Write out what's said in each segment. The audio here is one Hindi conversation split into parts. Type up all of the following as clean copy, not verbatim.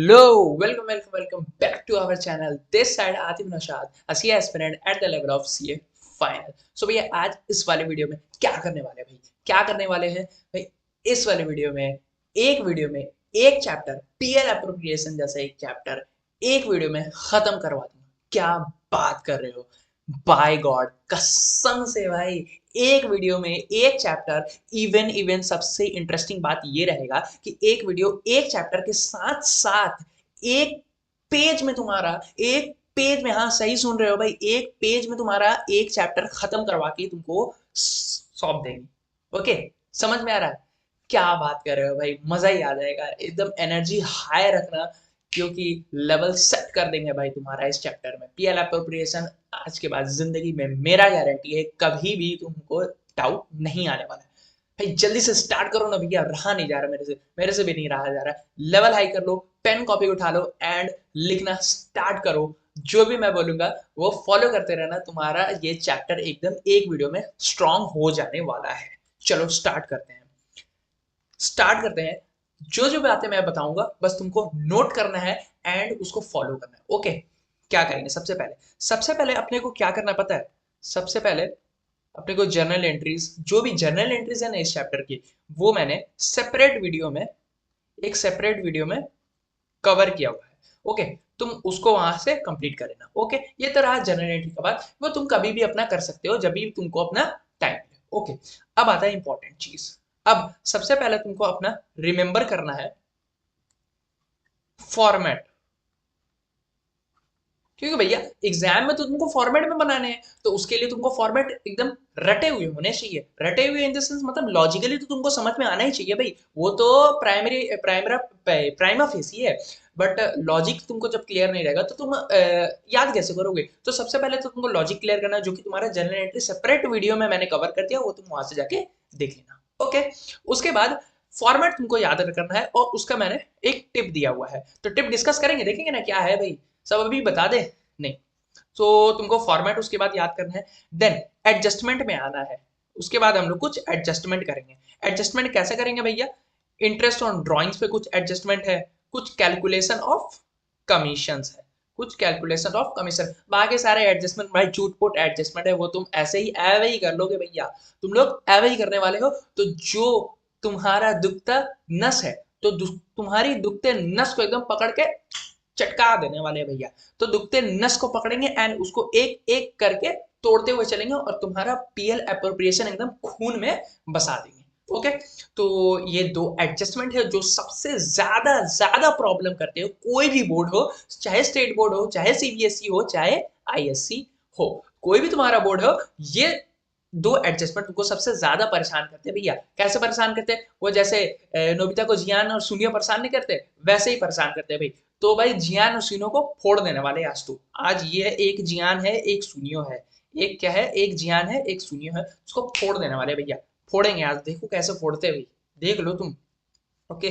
Hello, welcome back to our channel. This side Atif Naushad, a CA aspirant at the level of CA final. So भैया आज इस वाले वीडियो में क्या करने वाले हैं भाई? क्या करने वाले हैं भाई? इस वाले वीडियो में एक चैप्टर पीएल एप्रोप्रिएशन जैसा एक चैप्टर एक वीडियो में खत्म करवा दूंगा। क्या बात कर रहे हो? बाय गॉड कसम से भाई, एक वीडियो में एक चैप्टर। इवन सबसे इंटरेस्टिंग बात ये रहेगा कि एक वीडियो एक चैप्टर के साथ साथ एक पेज में तुम्हारा एक पेज में, हाँ सही सुन रहे हो भाई, एक पेज में तुम्हारा एक चैप्टर खत्म करवा के तुमको सौंप देंगे। ओके, समझ में आ रहा है? क्या बात कर रहे हो भाई, मजा ही आ जाएगा। एकदम एनर्जी हाई रखना, क्योंकि लेवल सेट कर देंगे भाई तुम्हारा इस चैप्टर में। पीएल अप्रोप्रिएशन आज के बाद जिंदगी में मेरा गारंटी है, कभी भी तुमको डाउट नहीं आने वाला है। भाई जल्दी से स्टार्ट करो ना भैया, रहा नहीं जा रहा मेरे से भी नहीं रहा जा रहा। लेवल हाई कर लो, पेन कॉपी उठा लो एंड लिखना स्टार्ट करो। जो भी मैं बोलूंगा वो फॉलो करते रहना, तुम्हारा ये चैप्टर एकदम एक वीडियो में स्ट्रांग हो जाने वाला है। चलो स्टार्ट करते हैं। जो जो बातें मैं बताऊंगा बस तुमको नोट करना है एंड उसको फॉलो करना है। ओके, क्या करेंगे? सबसे पहले अपने को क्या करना पता है? सबसे पहले अपने को जर्नल एंट्रीज, जो भी जर्नल एंट्रीज है ना इस चैप्टर की, वो मैंने सेपरेट वीडियो में कवर किया हुआ है। ओके, तुम उसको वहां से कंप्लीट कर लेना। ओके, ये तो रहा जनरल एंट्री का बात, वो तुम कभी भी अपना कर सकते हो जब भी तुमको अपना टाइम मिले। ओके, अब आता है इंपॉर्टेंट चीज। अब सबसे पहले तुमको अपना रिमेंबर करना है फॉर्मेट, क्योंकि भैया एग्जाम में तो तुमको फॉर्मेट में बनाने हैं, तो उसके लिए तुमको फॉर्मेट एकदम रटे हुए होने चाहिए। रटे हुए इन द सेंस मतलब लॉजिकली तो तुमको समझ में आना ही चाहिए भाई। वो तो प्राइमा फेसी है, बट लॉजिक तुमको जब क्लियर नहीं रहेगा तो तुम याद कैसे करोगे? तो सबसे पहले तो तुमको लॉजिक क्लियर करना है, जो कि तुम्हारा जनरल एंट्री सेपरेट वीडियो में मैंने कवर कर दिया, वो तुम वहां से जाके देख लेना। ओके, उसके बाद फॉर्मेट तुमको याद करना है और उसका मैंने एक टिप दिया हुआ है, तो टिप डिस्कस करेंगे, देखेंगे ना क्या है भाई। सब अभी बता दे? नहीं। तो तुमको फॉर्मेट उसके बाद याद करना है। देन एडजस्टमेंट में आना है। उसके बाद हम लोग कुछ एडजस्टमेंट करेंगे। एडजस्टमेंट कैसे करेंगे भैया? इंटरेस्ट ऑन ड्राइंग्स पे कुछ एडजस्टमेंट है, कुछ कैलकुलेशन ऑफ कमीशंस है, कुछ कैलकुलेशन ऑफ कमीशन। बाकी सारे एडजस्टमेंट भाई चूटपुट एडजस्टमेंट है, वो तुम ऐसे ही एवे ही कर लोगे भैया। तुम लोग एवे ही करने वाले हो। तो जो तुम्हारा दुखता नस है, तो तुम्हारी दुखते नस को एकदम पकड़ के चटका देने वाले हैं भैया। तो दुखते नस को पकड़ेंगे एंड उसको एक एक करके तोड़ते हुए चलेंगे और तुम्हारा पीएल अप्रोप्रिएशन एकदम खून में बसा देंगे। ओके, तो ये दो एडजस्टमेंट है जो सबसे ज्यादा ज्यादा प्रॉब्लम करते हो, कोई भी बोर्ड हो, चाहे स्टेट बोर्ड हो, चाहे सीबीएसई हो, चाहे आईएससी हो, कोई भी तुम्हारा बोर्ड हो, ये दो एडजस्टमेंट तुमको सबसे ज्यादा परेशान करते हैं भैया। कैसे परेशान करते हैं? वो जैसे नोबिता को जियान और सुनियो परेशान नहीं करते, वैसे ही परेशान करते हैं भाई। तो भाई जियान और सुनियो को फोड़ देने वाले आज तो। आज ये एक जियान है एक सुनियो है, एक क्या है, एक जियान है एक सुनियो है, उसको फोड़ देने वाले भैया। फोड़ेंगे आज, देखो कैसे फोड़ते हैं भाई, देख लो तुम। ओके,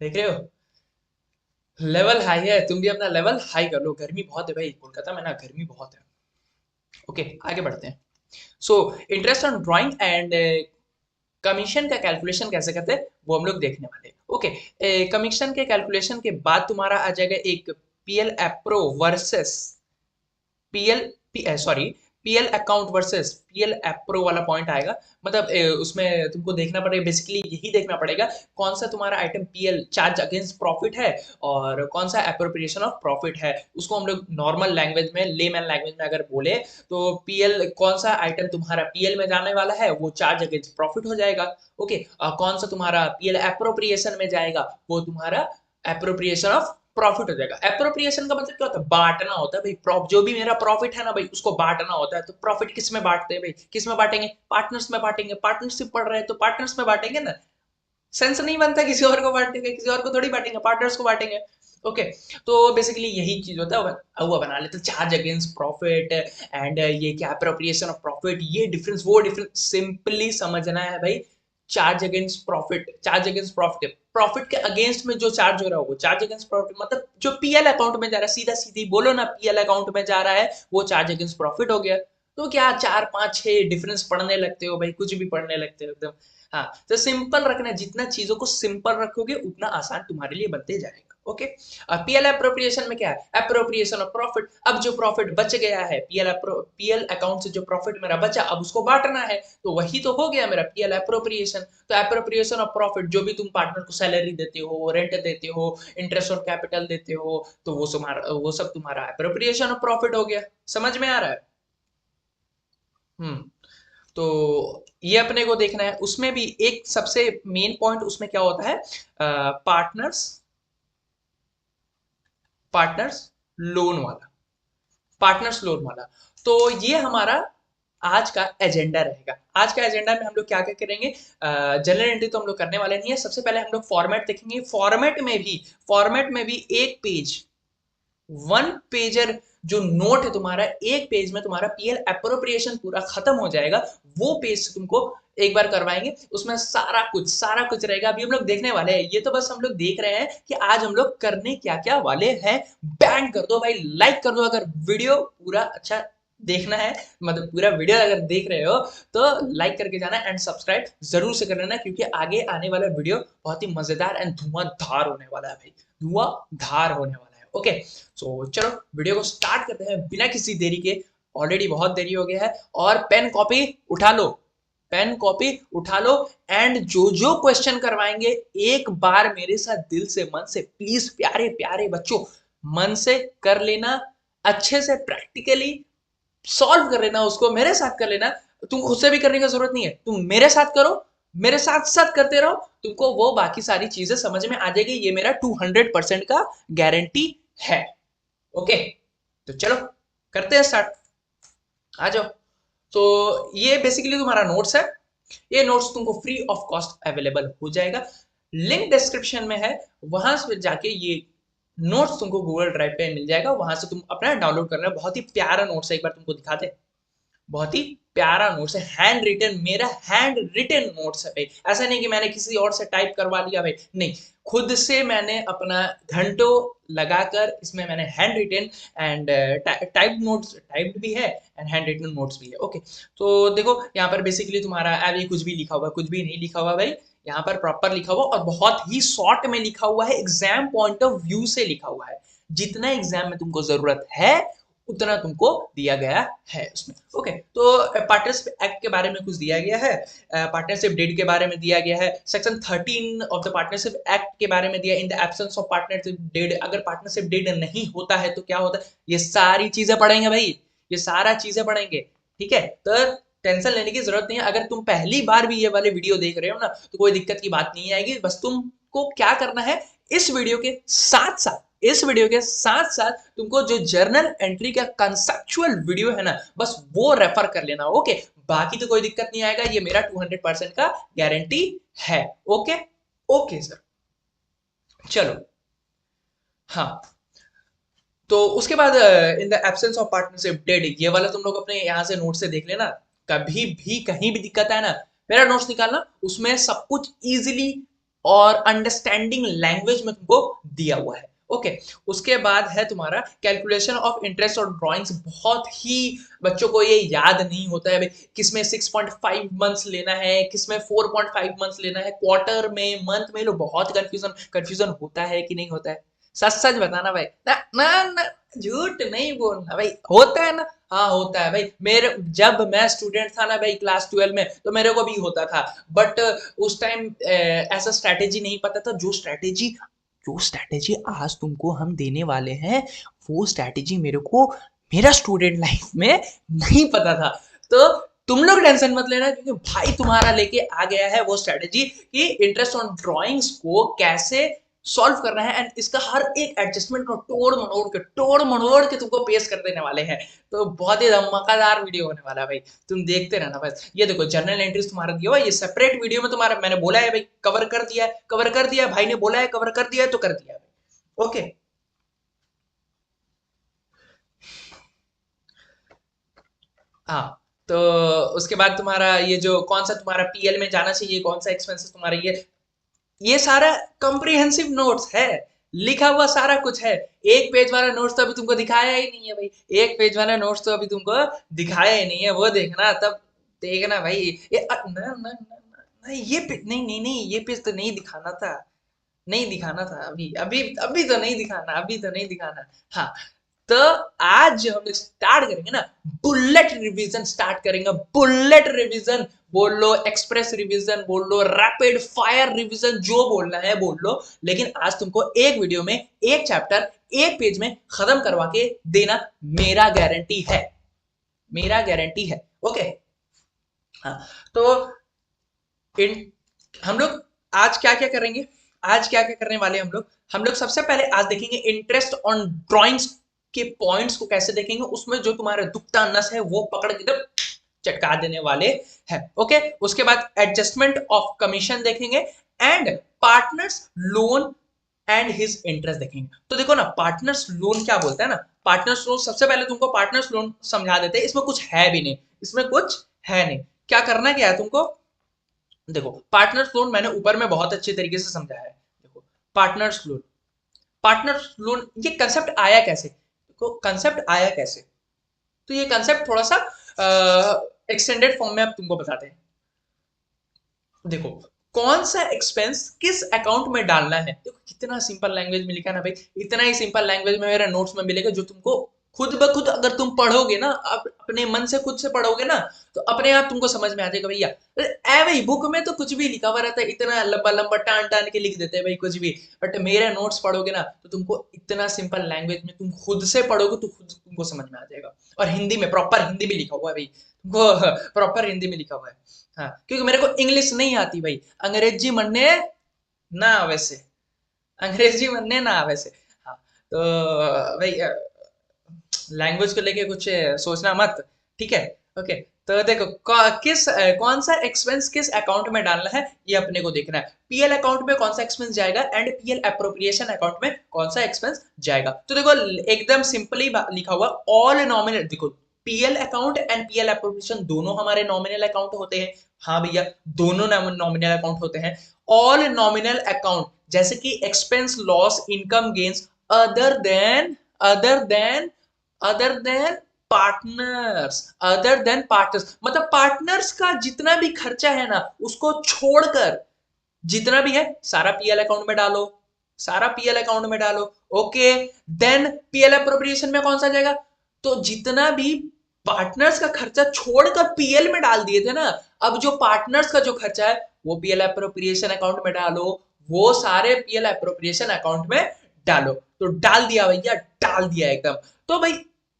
देख रहे हो? लेवल हाई है, तुम भी अपना लेवल हाई कर लो। गर्मी बहुत है भाई कोलकाता में ना, गर्मी बहुत है। ओके, आगे बढ़ते हैं। So interest on drawing and commission का कैलकुलेशन कैसे करते हैं वो हम लोग देखने वाले हैं। ओके, कमीशन के कैलकुलेशन के बाद तुम्हारा आ जाएगा एक PL appro versus PL sorry PL account versus PL appro वाला पॉइंट आएगा। मतलब उसमें तुमको देखना पड़ेगा, बेसिकली यही देखना पड़ेगा कौन सा तुम्हारा item PL charge against profit है और कौन सा एप्रोप्रिएशन ऑफ प्रॉफिट है। उसको हम लोग नॉर्मल लैंग्वेज में, लेमैन लैंग्वेज में अगर बोले तो पीएल कौन सा आइटम तुम्हारा पीएल में जाने वाला है वो चार्ज अगेंस्ट प्रॉफिट हो जाएगा। ओके, और कौन सा तुम्हारा पीएल एप्रोप्रिएशन में जाएगा वो तुम्हारा एप्रोप्रिएशन ऑफ प्रॉफिट हो जाएगा। एप्रोप्रिएशन का मतलब क्या होता है? बांटना होता है भाई। जो भी मेरा प्रॉफिट है ना भाई, उसको बांटना होता है। तो प्रॉफिट किस में बांटते हैं भाई? किस में बांटेंगे? पार्टनर्स में बांटेंगे। पार्टनरशिप पढ़ रहे हैं तो पार्टनर्स में बांटेंगे ना। सेंस नहीं बनता किसी और को बांटेंगे, किसी और को थोड़ी बांटेंगे, पार्टनर्स को बांटेंगे। ओके, तो बेसिकली यही चीज होता है। वो बना लेते चार्ज अगेंस्ट प्रॉफिट एंड ये क्या अप्रोप्रिएशन ऑफ प्रॉफिट, ये डिफरेंस वो डिफरेंस सिंपली समझना है भाई। चार्ज अगेंस्ट प्रॉफिट, प्रॉफिट के अगेंस्ट में जो चार्ज हो रहा है वो चार्ज अगेंस्ट प्रॉफिट, मतलब जो पीएल अकाउंट में जा रहा है, सीधा सीधी बोलो ना, पीएल अकाउंट में जा रहा है वो चार्ज अगेंस्ट प्रॉफिट हो गया। तो क्या चार पांच छह डिफरेंस पढ़ने लगते हो भाई, कुछ भी पढ़ने लगते हो एकदम। हाँ, तो सिंपल रखना है, जितना चीजों को सिंपल रखोगे उतना आसान तुम्हारे लिए बनते जाएगा। ओके। अब पीएल अप्रोप्रिएशन में क्या है, अप्रोप्रिएशन ऑफ प्रॉफिट। अब जो प्रॉफिट बच गया है पीएल अकाउंट से, जो प्रॉफिट मेरा बचा अब उसको बांटना है, तो वही तो हो गया मेरा पीएल अप्रोप्रिएशन। तो अप्रोप्रिएशन ऑफ प्रॉफिट, जो भी तुम पार्टनर को सैलरी देते हो, रेंट देते हो, इंटरेस्ट और कैपिटल देते हो, तो वो सब तुम्हारा अप्रोप्रिएशन ऑफ प्रॉफिट हो गया। समझ में आ रहा है? हम्म। तो ये अपने को देखना है। उसमें भी एक सबसे मेन पॉइंट उसमें क्या होता है, पार्टनर्स पार्टनर्स लोन वाला, पार्टनर्स लोन वाला। तो ये हमारा आज का एजेंडा रहेगा। आज का एजेंडा में हम लोग क्या क्या करेंगे, जनरल एंट्री तो हम लोग करने वाले नहीं है। सबसे पहले हम लोग फॉर्मेट देखेंगे। फॉर्मेट में भी एक पेज, वन पेजर जो नोट है तुम्हारा, एक पेज में तुम्हारा पीएल अप्रोप्रिएशन पूरा खत्म हो जाएगा। वो पेज तुमको एक बार करवाएंगे, उसमें सारा कुछ रहेगा। अभी हम लोग देखने वाले हैं, ये तो बस हम लोग देख रहे हैं कि आज हम लोग करने क्या क्या वाले हैं। बैंग कर दो भाई, लाइक कर दो अगर वीडियो पूरा अच्छा देखना है, मतलब पूरा वीडियो अगर देख रहे हो तो लाइक करके जाना, एंड सब्सक्राइब जरूर से कर लेना, क्योंकि आगे आने वाला वीडियो बहुत ही मजेदार एंड धुआंधार होने वाला है भाई, धुआंधार होने वाला है। ओके, सो चलो वीडियो को स्टार्ट करते हैं बिना किसी देरी के। ऑलरेडी बहुत देरी हो गया है, और पेन कॉपी उठा लो, पेन कॉपी उठा लो। एंड जो जो क्वेश्चन करवाएंगे एक बार मेरे साथ दिल से मन से प्लीज, प्यारे प्यारे बच्चों, मन से कर लेना, अच्छे से प्रैक्टिकली सॉल्व कर लेना, उसको मेरे साथ कर लेना। तुम खुद से भी करने की जरूरत नहीं है, तुम मेरे साथ करो, मेरे साथ साथ करते रहो, तुमको वो बाकी सारी चीजें समझ में आ जाएगी। ये मेरा 200% का गारंटी है। ओके, तो चलो करते हैं स्टार्ट, आ जाओ। तो ये बेसिकली तुम्हारा नोट्स है। ये नोट्स तुमको फ्री ऑफ कॉस्ट अवेलेबल हो जाएगा, लिंक डिस्क्रिप्शन में है, वहां से जाके ये नोट्स तुमको गूगल ड्राइव पे मिल जाएगा, वहां से तुम अपना डाउनलोड करना। बहुत ही प्यारा नोट्स है, एक बार तुमको दिखाते हैं। बहुत ही प्यारा नोट्स है, हैंड रिटन, मेरा हैंड रिटन नोट्स है भाई। ऐसा नहीं कि मैंने किसी और से टाइप करवा लिया भाई, नहीं, खुद से मैंने अपना घंटों लगाकर इसमें मैंने hand written and type notes, typed भी है एंड हैंड रिटन नोट्स भी है। ओके, तो देखो यहाँ पर बेसिकली तुम्हारा अभी कुछ भी लिखा हुआ, कुछ भी नहीं लिखा हुआ भाई, यहाँ पर प्रॉपर लिखा हुआ और बहुत ही शॉर्ट में लिखा हुआ है, एग्जाम पॉइंट ऑफ व्यू से लिखा हुआ है। जितना एग्जाम में तुमको जरूरत है उतना तुमको दिया गया है उसमें। ओके, तो पार्टनरशिप एक्ट के बारे में कुछ दिया गया है, पार्टनरशिप डीड के बारे में दिया गया है, section 13 of the partnership act के बारे में दिया, in the absence of partnership deed, अगर पार्टनरशिप डीड नहीं होता है तो क्या होता है, ये सारी चीजें पढ़ेंगे भाई, ये सारा चीजें पढ़ेंगे। ठीक है, तो टेंशन लेने की जरूरत नहीं है। अगर तुम पहली बार भी ये वाले वीडियो देख रहे हो ना, तो कोई दिक्कत की बात नहीं आएगी। बस तुमको क्या करना है, इस वीडियो के साथ साथ, इस वीडियो के साथ साथ तुमको जो जर्नल एंट्री का कंसेप्चुअल वीडियो है ना, बस वो रेफर कर लेना। ओके, बाकी तो कोई दिक्कत नहीं आएगा, ये मेरा 200% का गारंटी है। ओके, ओके सर, चलो। हाँ, तो उसके बाद इन the absence of partnership dead, ये वाला तुम लोग अपने यहाँ से नोट से देख लेना। कभी भी कहीं भी दिक्कत है ना, मेरा नोट्स निकालना, उसमें सब कुछ इजीली और अंडरस्टैंडिंग लैंग्वेज में तुमको दिया हुआ है। ओके, उसके बाद है तुम्हारा कैलकुलेशन ऑफ इंटरेस्ट और ड्राइंग्स। बहुत ही बच्चों को ये याद नहीं होता है भाई, किसमें 6.5 मंथ्स लेना है, किसमें 4.5 मंथ्स लेना है, क्वार्टर में, मंथ में, लोग बहुत कंफ्यूजन कंफ्यूजन होता है कि नहीं होता है। सच सच बताना भाई, ना ना ना, झूठ नहीं बोलना भाई, होता है ना। हाँ होता है भाई, मेरे जब मैं स्टूडेंट था ना भाई क्लास 12 में, तो मेरे को भी होता था। बट उस टाइम ऐसा स्ट्रैटेजी नहीं पता था। जो स्ट्रैटेजी आज तुमको हम देने वाले हैं, वो स्ट्रैटेजी मेरे को मेरा स्टूडेंट लाइफ में नहीं पता था। तो तुम लोग टेंशन मत लेना, क्योंकि भाई तुम्हारा लेके आ गया है वो स्ट्रैटेजी कि इंटरेस्ट ऑन ड्राइंग्स को कैसे सॉल्व करना है, एंड इसका हर एक एडजस्टमेंट को तोड़ मड़ोड़ के तुमको पेश कर देने वाले हैं। तो बहुत ही धमाकेदार वीडियो होने वाला है भाई, तुम देखते रहना बस। ये देखो जर्नल एंट्रीज तुम्हारा दिया हुआ है, ये सेपरेट वीडियो में तुम्हारा मैंने बोला है भाई, कवर कर दिया है, कवर कर दिया है, भाई ने बोला है कवर कर दिया है तो कर दिया है। ओके, हाँ, तो उसके बाद तुम्हारा ये जो कौन सा तुम्हारा पीएल में जाना चाहिए, कौन सा एक्सपेंसेस तुम्हारा, ये सारा कॉम्प्रिहेंसिव नोट्स है, लिखा हुआ सारा कुछ है। एक पेज वाला नोट्स तो अभी तुमको दिखाया ही नहीं है भाई, एक पेज वाला नोट्स तो अभी तुमको दिखाया ही नहीं है, वो देखना तब, देखना भाई। ये ना ना ना ना नहीं ये नहीं नहीं नहीं, ये पेज तो नहीं दिखाना था, नहीं दिखाना था अभी अभी अभी तो नहीं दिखाना, अभी तो नहीं दिखाना। हाँ, तो आज जो हम लोग स्टार्ट करेंगे ना, बुलेट रिवीजन स्टार्ट करेंगे। बुलेट रिवीजन बोल लो, एक्सप्रेस रिवीजन बोल लो, रैपिड फायर रिवीजन, जो बोलना है बोल लो, लेकिन आज तुमको एक वीडियो में एक चैप्टर एक पेज में खत्म करवा के देना मेरा गारंटी है, मेरा गारंटी है। ओके। हाँ, तो इन हम लोग आज क्या क्या करेंगे, आज क्या क्या करने वाले हम लोग सबसे पहले आज देखेंगे इंटरेस्ट ऑन ड्राइंग्स के पॉइंट्स को कैसे देखेंगे, उसमें जो तुम्हारा दुखता नस है वो पकड़ के एकदम चटका देने वाले हैं। ओके, उसके बाद एडजस्टमेंट ऑफ कमीशन देखेंगे and partners loan and his interest देखेंगे। तो देखो ना, पार्टनर्स लोन क्या बोलता है ना, पार्टनर्स लोन सबसे पहले तुमको पार्टनर्स लोन समझा देते हैं। इसमें कुछ है भी नहीं, इसमें कुछ है नहीं। क्या करना क्या है तुमको, देखो पार्टनर्स लोन मैंने ऊपर में बहुत अच्छे तरीके से समझाया है। देखो पार्टनर्स लोन, पार्टनर्स लोन ये कंसेप्ट आया कैसे, देखो कंसेप्ट आया कैसे, तो ये कंसेप्ट थोड़ा सा एक्सटेंडेड फॉर्म में अब तुमको बताते हैं। देखो कौन सा एक्सपेंस किस अकाउंट में डालना है, देखो कितना सिंपल लैंग्वेज में लिखा है ना भाई, इतना ही सिंपल लैंग्वेज में मेरे नोट्स में मिलेगा, जो तुमको खुद ब खुद अगर तुम पढ़ोगे ना, अपने मन से खुद से पढ़ोगे ना, तो अपने आप तुमको समझ में आ जाएगा भैया। ए भाई बुक में तो कुछ भी लिखा हुआ रहता है, इतना लंबा लंबा टान टान के लिख देते हैं भाई कुछ भी, बट मेरे नोट्स पढ़ोगे ना तो तुमको इतना सिंपल लैंग्वेज में तुम खुद से पढ़ोगे तो खुद तुमको समझ में आ जाएगा। और हिंदी में प्रॉपर हिंदी में लिखा हुआ है भाई, तुमको प्रॉपर हिंदी में लिखा हुआ है। हाँ, क्योंकि मेरे को इंग्लिश नहीं आती भाई, अंग्रेजी मरने ना आवे से, अंग्रेजी मरने ना आवे से। हाँ, तो भाई लैंग्वेज को लेके कुछ सोचना मत, ठीक है। ओके, तो देखो कौन सा एक्सपेंस किस अकाउंट में डालना है ये अपने को देखना है। पीएल अकाउंट में कौन सा एक्सपेंस जाएगा एंड पीएल अप्रोप्रिएशन अकाउंट में कौन सा एक्सपेंस जाएगा। तो देखो एकदम सिंपली लिखा हुआ, ऑल नॉमिनल, देखो PL account and PL appropriation दोनों हमारे नॉमिनल अकाउंट होते हैं। हाँ भैया, दोनों नॉमिनल अकाउंट होते हैं। ऑल नॉमिनल अकाउंट जैसे कि expense loss income gains other than other than other than partners, other than partners मतलब पार्टनर्स का जितना भी खर्चा है ना उसको छोड़कर जितना भी है सारा पीएल अकाउंट में डालो, सारा पीएल अकाउंट में डालो। ओके, देन पीएल अप्रोप्रिएशन में कौन सा जाएगा, तो जितना भी पार्टनर्स का खर्चा छोड़कर पीएल में डाल दिए थे ना, अब जो पार्टनर्स का जो खर्चा है वो पीएल अप्रोप्रिएशन अकाउंट में डालो, वो सारे पीएल अप्रोप्रिएशन अकाउंट में डालो। तो डाल दिया भैया, डाल दिया एकदम। तो भाई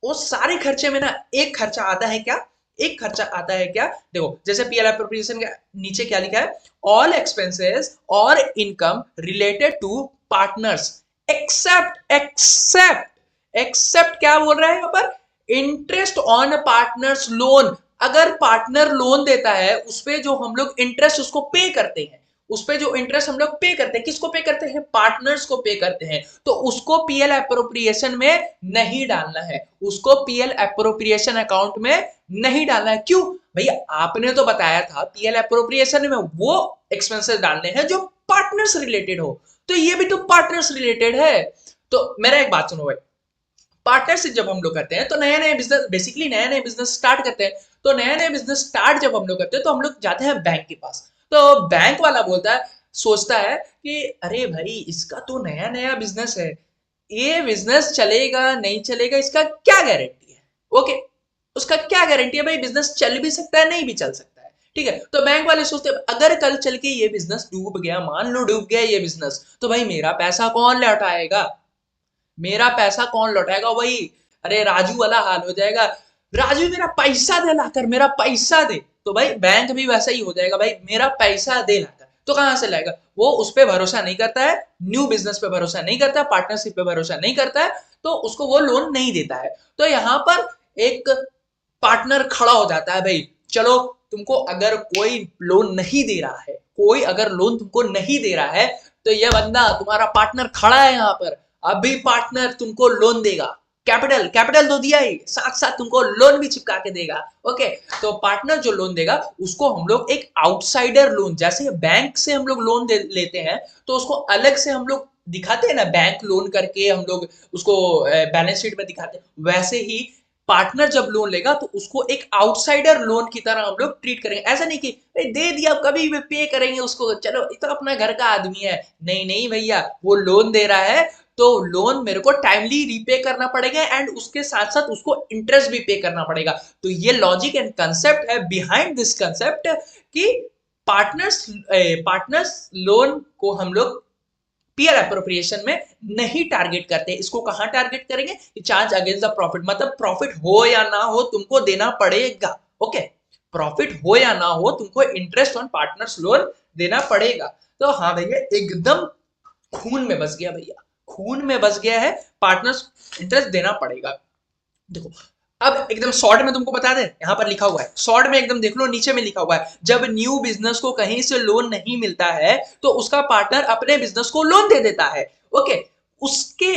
वो सारे खर्चे में ना एक खर्चा आता है क्या, एक खर्चा आता है क्या, देखो जैसे पीएल अप्रोप्रिएशन के नीचे क्या लिखा है, ऑल एक्सपेंसेस और income related to partners except except except क्या बोल रहा है यहाँ पर, इंटरेस्ट ऑन पार्टनर्स लोन। अगर पार्टनर लोन देता है उस पे जो हम लोग इंटरेस्ट उसको पे करते हैं, उस पे जो इंटरेस्ट हम लोग पे करते हैं, किसको पे करते हैं, पार्टनर्स को पे करते हैं, तो उसको पीएल अप्रोप्रिएशन में नहीं डालना है, उसको पीएल अप्रोप्रिएशन अकाउंट में नहीं डालना है। क्यों भैया, आपने तो बताया था पीएल अप्रोप्रिएशन में वो एक्सपेंसेस डालने हैं जो पार्टनर्स रिलेटेड हो, तो ये भी तो पार्टनर्स रिलेटेड है। तो मेरा एक बात सुनो भाई, पार्टनरशिप जब हम लोग करते हैं तो नया नया बिजनेस, बेसिकली नया नया बिजनेस स्टार्ट करते हैं, तो नया नया बिजनेस स्टार्ट जब हम लोग करते हैं तो हम लोग जाते हैं बैंक के पास। तो बैंक वाला बोलता है, सोचता है कि अरे भाई इसका तो नया नया बिजनेस है, ये बिजनेस चलेगा नहीं चलेगा इसका क्या गारंटी है। ओके, उसका क्या गारंटी है भाई, बिजनेस चल भी सकता है नहीं भी चल सकता है, ठीक है। तो बैंक वाले सोचते हैं अगर कल चल के ये बिजनेस डूब गया, मान लो डूब गया ये बिजनेस, तो भाई मेरा पैसा कौन लौटाएगा, मेरा पैसा कौन लौटाएगा, वही अरे राजू वाला हाल हो जाएगा, राजू मेरा पैसा दे लाकर, मेरा पैसा दे। तो भाई बैंक भी वैसा ही हो जाएगा, भाई मेरा पैसा दे लाकर, तो कहां से लाएगा, वो उस पर भरोसा नहीं करता है, न्यू बिजनेस पे भरोसा नहीं करता है, पार्टनरशिप पे भरोसा नहीं करता है, तो उसको वो लोन नहीं देता है। तो यहाँ पर एक पार्टनर खड़ा हो जाता है, भाई चलो तुमको अगर कोई लोन नहीं दे रहा है, कोई अगर लोन तुमको नहीं दे रहा है, तो ये बंदा तुम्हारा पार्टनर खड़ा है यहाँ पर, अभी पार्टनर तुमको लोन देगा, कैपिटल कैपिटल तो दिया ही, साथ साथ तुमको लोन भी चिपका के देगा। ओके, तो पार्टनर जो लोन देगा उसको हम लोग एक आउटसाइडर लोन, जैसे बैंक से हम लोग लोन लेते हैं तो उसको अलग से हम लोग दिखाते हैं ना, बैंक लोन करके हम लोग उसको बैलेंस शीट में दिखाते हैं, वैसे ही पार्टनर जब लोन लेगा तो उसको एक आउटसाइडर लोन की तरह हम लोग ट्रीट करेंगे। ऐसा नहीं कि भाई दे दिया कभी भी पे करेंगे उसको, चलो ये तो अपना घर का आदमी है। नहीं नहीं भैया, वो लोन दे रहा है तो लोन मेरे को टाइमली रीपे करना पड़ेगा एंड उसके साथ साथ उसको इंटरेस्ट भी पे करना पड़ेगा। तो ये लॉजिक एंड कंसेप्ट है बिहाइंड दिस कंसेप्ट कि पार्टनर्स पार्टनर्स लोन को हम लोग पीयर अप्रोप्रिएशन में नहीं टारगेट करते। इसको कहां टारगेट करेंगे? चार्ज अगेंस्ट द प्रॉफिट, मतलब प्रॉफिट हो या ना हो तुमको देना पड़ेगा। ओके, प्रॉफिट हो या ना हो तुमको इंटरेस्ट ऑन पार्टनर्स लोन देना पड़ेगा। तो हाँ भैया, एकदम खून में बस गया भैया, खून में बस गया है, पार्टनर्स इंटरेस्ट देना पड़ेगा। देखो अब एकदम शॉर्ट में तुमको बता दें, यहां पर लिखा हुआ है शॉर्ट में, एकदम देख लो नीचे में लिखा हुआ है, जब न्यू बिजनेस को कहीं से लोन नहीं मिलता है तो उसका पार्टनर अपने बिजनेस को लोन दे देता है। ओके, उसके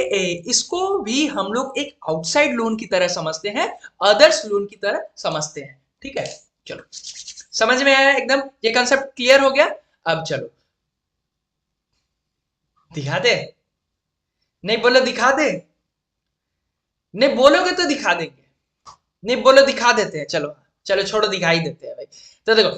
इसको भी हम लोग एक आउटसाइड लोन की तरह समझते हैं, अदर्स लोन की तरह समझते हैं। ठीक है, चलो समझ में आया एकदम, ये कंसेप्ट क्लियर हो गया। अब चलो दिखा दे, नहीं बोलो दिखा दे, नहीं बोलोगे तो दिखा देंगे, नहीं बोलो दिखा देते हैं, चलो चलो छोड़ो दिखाई देते हैं भाई। तो देखो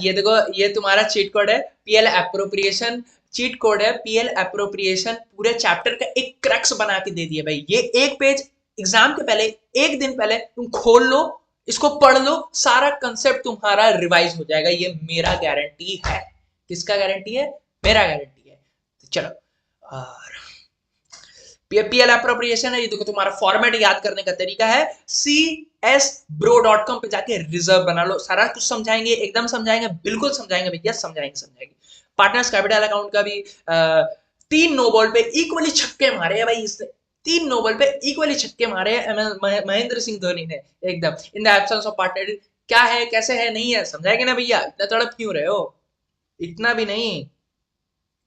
ये देखो, ये तुम्हारा चीट कोड है पीएल एप्रोप्रिएशन, चीट कोड है पीएल एप्रोप्रिएशन, पूरे चैप्टर का एक क्रक्स बना के दे दिया भाई। ये एक पेज एग्जाम के पहले, एक दिन पहले तुम खोल लो, इसको पढ़ लो, सारा कंसेप्ट तुम्हारा रिवाइज हो जाएगा, ये मेरा गारंटी है। किसका गारंटी है? मेरा गारंटी है। तो चलो, और पीएल अप्रोप्रिएशन है, ये देखो तुम्हारा फॉर्मेट याद करने का तरीका है csbro.com पे जाके रिजर्व बना लो, सारा कुछ समझाएंगे, एकदम समझाएंगे, बिल्कुल समझाएंगे भैया, समझाएंगे समझाएंगे। पार्टनर्स कैपिटल अकाउंट का भी 3 नो बॉल पे इक्वली छक्के मारे हैं भाई इसने, 3 नो बॉल पे इक्वली छक्के मारे हैं महेंद्र सिंह धोनी ने एकदम, इन द एब्सेंस ऑफ पार्टनर। क्या है कैसे है नहीं है समझाएंगे ना भैया, इतना तड़प क्यों रहे हो, इतना भी नहीं।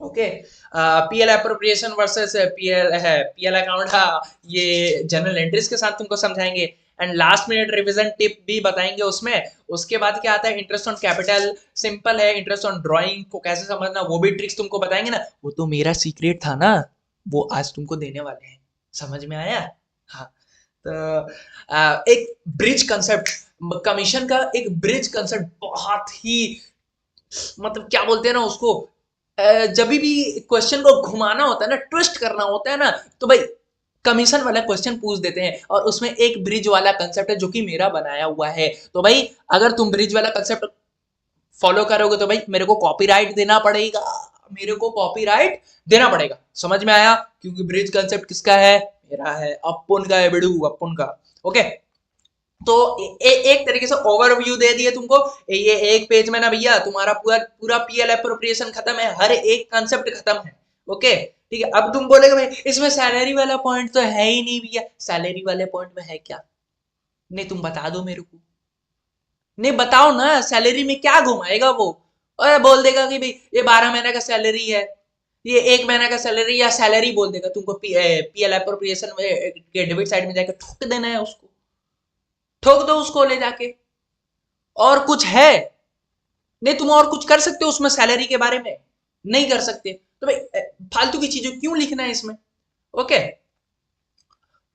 Okay, PL appropriation versus PL है, पीएल अकाउंट, हाँ ये जनरल एंट्रीज के साथ तुमको समझाएंगे and last minute revision tip भी बताएंगे उसमें। उसके बाद क्या आता है, इंटरेस्ट ऑन कैपिटल सिंपल है, इंटरेस्ट ऑन ड्राइंग को कैसे समझना वो भी ट्रिक्स तुमको बताएंगे ना, वो तो मेरा सीक्रेट था ना, वो आज तुमको देने वाले हैं। समझ में आया? हाँ, तो एक ब्रिज कंसेप्ट, कमीशन का एक ब्रिज कंसेप्ट बहुत ही, मतलब क्या बोलते हैं ना उसको, जब भी क्वेश्चन को घुमाना होता है ना, ट्विस्ट करना होता है ना, तो भाई कमीशन वाला क्वेश्चन पूछ देते हैं, और उसमें एक ब्रिज वाला कंसेप्ट है जो कि मेरा बनाया हुआ है। तो भाई अगर तुम ब्रिज वाला कंसेप्ट फॉलो करोगे तो भाई मेरे को कॉपीराइट देना पड़ेगा, मेरे को कॉपीराइट देना पड़ेगा। समझ में आया? क्योंकि ब्रिज कंसेप्ट किसका है? मेरा है, अपुन का है बेड़ू, अपुन का। ओके, तो एक तरीके से ओवरव्यू दे दिए तुमको, ये एक पेज में ना भैया तुम्हारा पूरा पूरा पीएल एप्रोप्रिएशन खत्म है, हर एक कंसेप्ट खत्म है। ओके ठीक है, अब तुम बोलेगे भाई इसमें सैलरी वाला पॉइंट तो है ही नहीं भैया, सैलरी वाले पॉइंट में है क्या? नहीं तुम बता दो मेरे को, नहीं बताओ ना, सैलरी में क्या घुमाएगा वो, और बोल देगा कि भाई ये 12 महीने का सैलरी है, ये 1 महीने का सैलरी, या सैलरी बोल देगा तुमको, पीएल एप्रोप्रिएशन में के डेबिट साइड में जाकर ठोक देना है उसको, ठोक दो उसको ले जाके। और कुछ है? नहीं, तुम और कुछ कर सकते हो उसमें सैलरी के बारे में? नहीं कर सकते। तो भाई फालतू की चीजें क्यों लिखना है इसमें? ओके,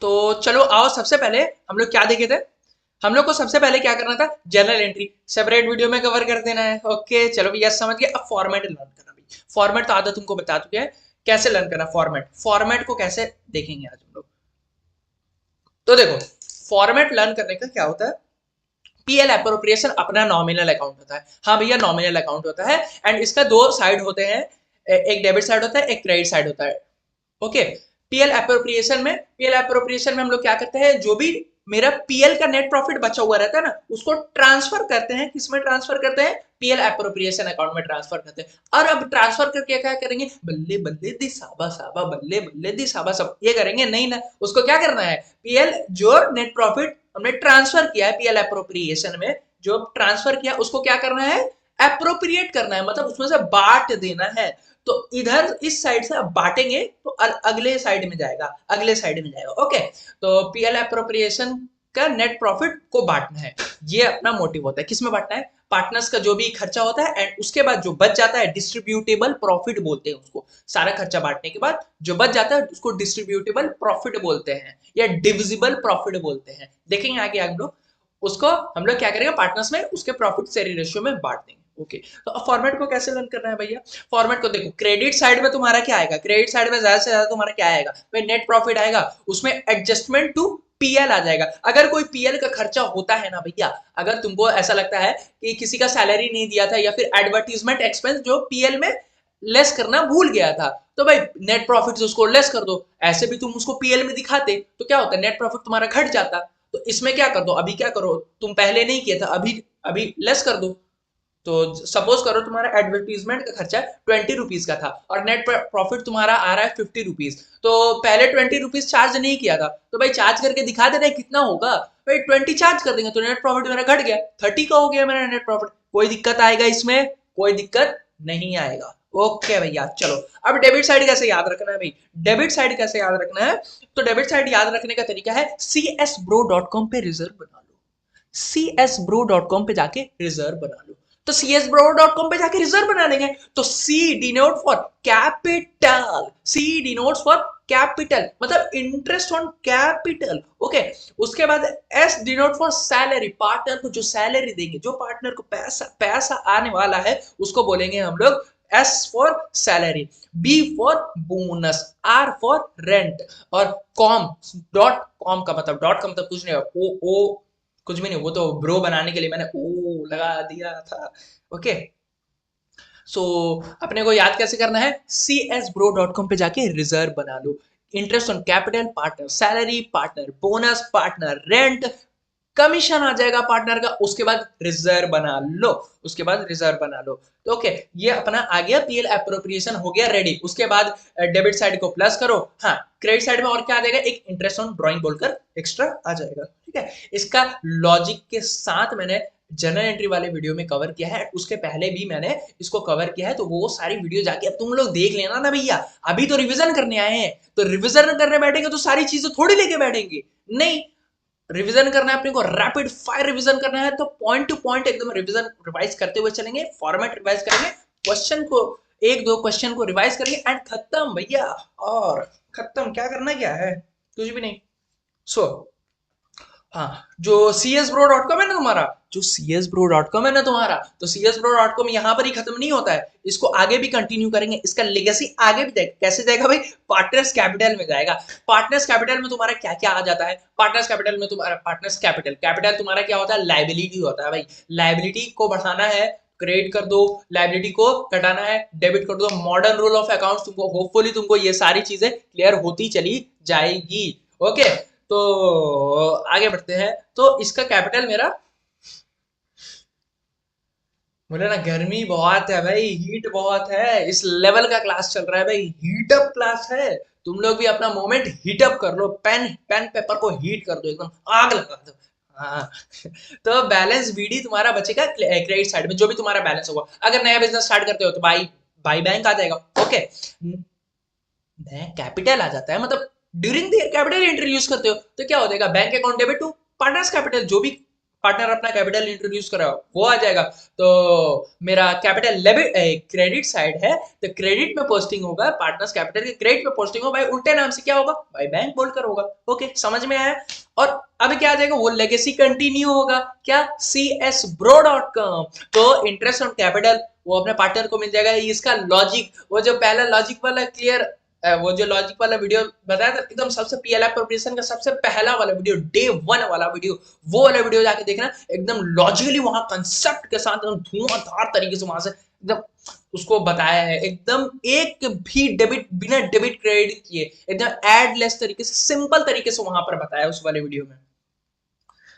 तो चलो आओ, सबसे पहले हम लोग क्या देखे थे, हम लोग को सबसे पहले क्या करना था, जर्नल एंट्री सेपरेट वीडियो में कवर कर देना है। ओके चलो भैया समझ गए। अब फॉर्मेट लर्न करना भाई, फॉर्मेट तो आधा तुमको बता चुके हैं कैसे लर्न करना, फॉर्मेट, फॉर्मेट को कैसे देखेंगे आज हम लोग। तो देखो फॉर्मेट लर्न करने का क्या होता है, पीएल एप्रोप्रिएशन अपना नॉमिनल अकाउंट होता है, हाँ भैया नॉमिनल अकाउंट होता है, एंड इसका 2 साइड होते हैं, एक डेबिट साइड होता है, एक क्रेडिट साइड होता है। ओके, पीएल एप्रोप्रिएशन में हम लोग क्या करते हैं, जो भी मेरा पीएल का नेट प्रॉफिट बचा हुआ रहता है ना, उसको ट्रांसफर करते हैं, किसमें ट्रांसफर करते हैं, पीएल एप्रोप्रिएशन अकाउंट में ट्रांसफर करते हैं। और अब ट्रांसफर करके क्या करेंगे, बल्ले बल्ले दी साबा साबा, बल्ले बल्ले दी साबा सब ये करेंगे नहीं ना, उसको क्या करना है, पीएल जो नेट प्रॉफिट हमने ट्रांसफर किया है पीएल एप्रोप्रिएशन में, जो ट्रांसफर किया उसको क्या करना है, एप्रोप्रिएट करना है, मतलब उसमें से बांट देना है। तो इधर इस साइड से अब बांटेंगे तो अगले साइड में जाएगा, अगले साइड में जाएगा। ओके, तो पीएल एप्रोप्रिएशन का नेट प्रॉफिट को बांटना है, ये अपना मोटिव होता है। किस में बांटना है, पार्टनर्स का जो भी खर्चा होता है, एंड उसके बाद जो बच जाता है डिस्ट्रीब्यूटेबल प्रॉफिट बोलते हैं उसको। सारा खर्चा बांटने के बाद जो बच जाता है उसको डिस्ट्रीब्यूटेबल प्रॉफिट बोलते हैं या डिविजिबल प्रॉफिट बोलते हैं। देखेंगे आगे हम लोग उसको, हम लोग क्या करेंगे पार्टनर्स में उसके प्रॉफिट शेयरिंग रेशियो में बांट देंगे। ओके, तो अब फॉर्मेट को कैसे लर्न करना है भैया? फॉर्मेट को देखो, क्रेडिट साइड में तुम्हारा क्या आएगा, क्रेडिट साइड में ज्यादा से ज्यादा तुम्हारा क्या आएगा भाई, नेट प्रॉफिट आएगा, उसमें एडजस्टमेंट टू पीएल आ जाएगा। अगर कोई पीएल का खर्चा होता है ना भैया, अगर तुमको ऐसा लगता है कि किसी का सैलरी नहीं दिया था या फिर एडवर्टीजमेंट एक्सपेंस जो पीएल में लेस करना भूल गया था, तो भाई नेट प्रॉफिट से उसको लेस कर दो। ऐसे भी तुम उसको पीएल में दिखाते तो क्या होता है, नेट प्रॉफिट तुम्हारा घट जाता। तो इसमें क्या कर दो, अभी क्या करो, तुम पहले नहीं किया था, अभी अभी लेस कर दो। तो सपोज करो तुम्हारा एडवर्टीजमेंट का खर्चा 20 रुपीज का था और नेट प्रॉफिट तुम्हारा आ रहा है 50 रुपीज, तो पहले 20 रुपीज चार्ज नहीं किया था, तो भाई चार्ज करके दिखा दे रहे कितना होगा भाई, 20 चार्ज कर देंगे तो नेट प्रॉफिट मेरा घट गया, 30 का हो गया मेरा नेट प्रॉफिट। कोई दिक्कत आएगा इसमें? कोई दिक्कत नहीं आएगा। ओके भैया, चलो अब डेबिट साइड कैसे याद रखना है भाई, डेबिट साइड कैसे याद रखना है? तो डेबिट साइड याद रखने का तरीका है csbro.com पे रिजर्व बना लो, csbro.com पे जाके रिजर्व बना लो। तो csbro.com पे जाके रिजर्व बना लेंगे। तो C denote for capital, C denotes for capital मतलब इंटरेस्ट ऑन कैपिटल। ओके, उसके बाद S denote for salary, partner को जो सैलरी देंगे, जो पार्टनर को पैसा पैसा आने वाला है उसको बोलेंगे हम लोग S for salary, B for bonus, R for rent, और कॉम का मतलब कुछ नहीं है, ओ कुछ भी नहीं, वो तो ब्रो बनाने के लिए मैंने ओ लगा दिया था। ओके, सो अपने को याद कैसे करना है, csbro.com पे जाके रिजर्व बना लो। Interest on capital, partner salary, partner bonus, partner rent, commission आ जाएगा पार्टनर का, उसके बाद रिजर्व बना लो, उसके बाद रिजर्व बना लो। तो ओके, ये अपना आ गया पीएल एप्रोप्रिएशन हो गया रेडी। उसके बाद डेबिट साइड को प्लस करो, हाँ क्रेडिट साइड में और क्या आ जाएगा, एक इंटरेस्ट ऑन ड्राइंग बोलकर एक्स्ट्रा आ जाएगा। ठीक है, इसका लॉजिक के साथ मैंने जनरल एंट्री वाले वीडियो में कवर किया है, उसके पहले भी मैंने इसको कवर किया है, तो वो सारी वीडियो जाके अब तुम लोग देख लेना ना भैया। अभी तो रिवीजन करने आए हैं, तो रिवीजन करने बैठेंगे तो सारी चीजें थोड़ी लेके बैठेंगे, नहीं, रिवीजन करना है अपने को, रैपिड फायर रिवीजन करना है, तो पॉइंट टू पॉइंट एकदम रिवीजन रिवाइज करते हुए चलेंगे, फॉर्मेट रिवाइज करेंगे, क्वेश्चन को एक दो क्वेश्चन को रिवाइज करेंगे एंड खत्म भैया। और खत्म, क्या करना क्या है, कुछ भी नहीं। सो हाँ, जो csbro.com है ना तुम्हारा, जो csbro.com है ना तुम्हारा, तो csbro.com यहाँ पर ही खत्म नहीं होता है, इसको आगे भी कंटिन्यू करेंगे, इसका लेगेसी आगे भी जाएगा। कैसे जाएगा भाई, पार्टनर्स कैपिटल में जाएगा। पार्टनर्स कैपिटल में तुम्हारा क्या क्या आ जाता है, पार्टनर्स कैपिटल में तुम्हारा पार्टनर्स कैपिटल, कैपिटल तुम्हारा क्या होता है, लाइबिलिटी होता है भाई। लाइबिलिटी को बढ़ाना है क्रेडिट कर दो, लाइबिलिटी को घटाना है डेबिट कर दो। मॉडर्न रूल ऑफ अकाउंट्स तुमको होपफुली तुमको ये सारी चीजें क्लियर होती चली जाएगी। ओके, तो आगे बढ़ते हैं। तो इसका कैपिटल मेरा, बोले ना गर्मी बहुत है भाई, हीट बहुत है, इस लेवल का क्लास चल रहा है भाई, हीट अप क्लास है। तुम लोग भी अपना मोमेंट हीट अप कर लो, पेन पेन पेपर को हीट कर दो, एकदम आग लगा दो। हाँ तो बैलेंस बीडी तुम्हारा बचेगा क्रेडिट साइड में, जो भी तुम्हारा बैलेंस होगा। अगर नया बिजनेस स्टार्ट करते हो तो बाई बाई बैंक आ जाएगा। ओके, नया कैपिटल आ जाता है, मतलब ड्यूरिंग द कैपिटल इंट्रोड्यूस करते हो तो क्या हो जाएगा, bank account debit to partners capital, जो भी पार्टनर अपना कैपिटल इंट्रोड्यूस कर रहा हो वो आ जाएगा। तो मेरा कैपिटल डेबिट क्रेडिट साइड है, तो क्रेडिट में पोस्टिंग होगा, पार्टनर्स कैपिटल के क्रेडिट में पोस्टिंग होगा भाई, उल्टे नाम से क्या होगा भाई, बैंक बोलकर होगा। ओके, समझ में आया? और अब क्या आ जाएगा, वो लेगेसी कंटिन्यू होगा, क्या csbro.com, तो इंटरेस्ट ऑन कैपिटल वो अपने पार्टनर को मिल जाएगा। इसका लॉजिक, वो जो पहला लॉजिक वाला क्लियर, वो जो लॉजिक वाला वीडियो बताया था एकदम, सबसे पीएल एप्रोप्रिएशन का सबसे पहला वाला वीडियो, डे 1 वाला वीडियो, वो वाला वीडियो जाके देखना, एकदम लॉजिकली वहां कंसेप्ट के साथ एकदम धुआंधार तरीके से वहां से एकदम उसको बताया है, एकदम एक भी डेबिट, बिना डेबिट क्रेडिट किए एकदम एडलेस तरीके से, सिंपल तरीके से वहां पर बताया उस वाले वीडियो में।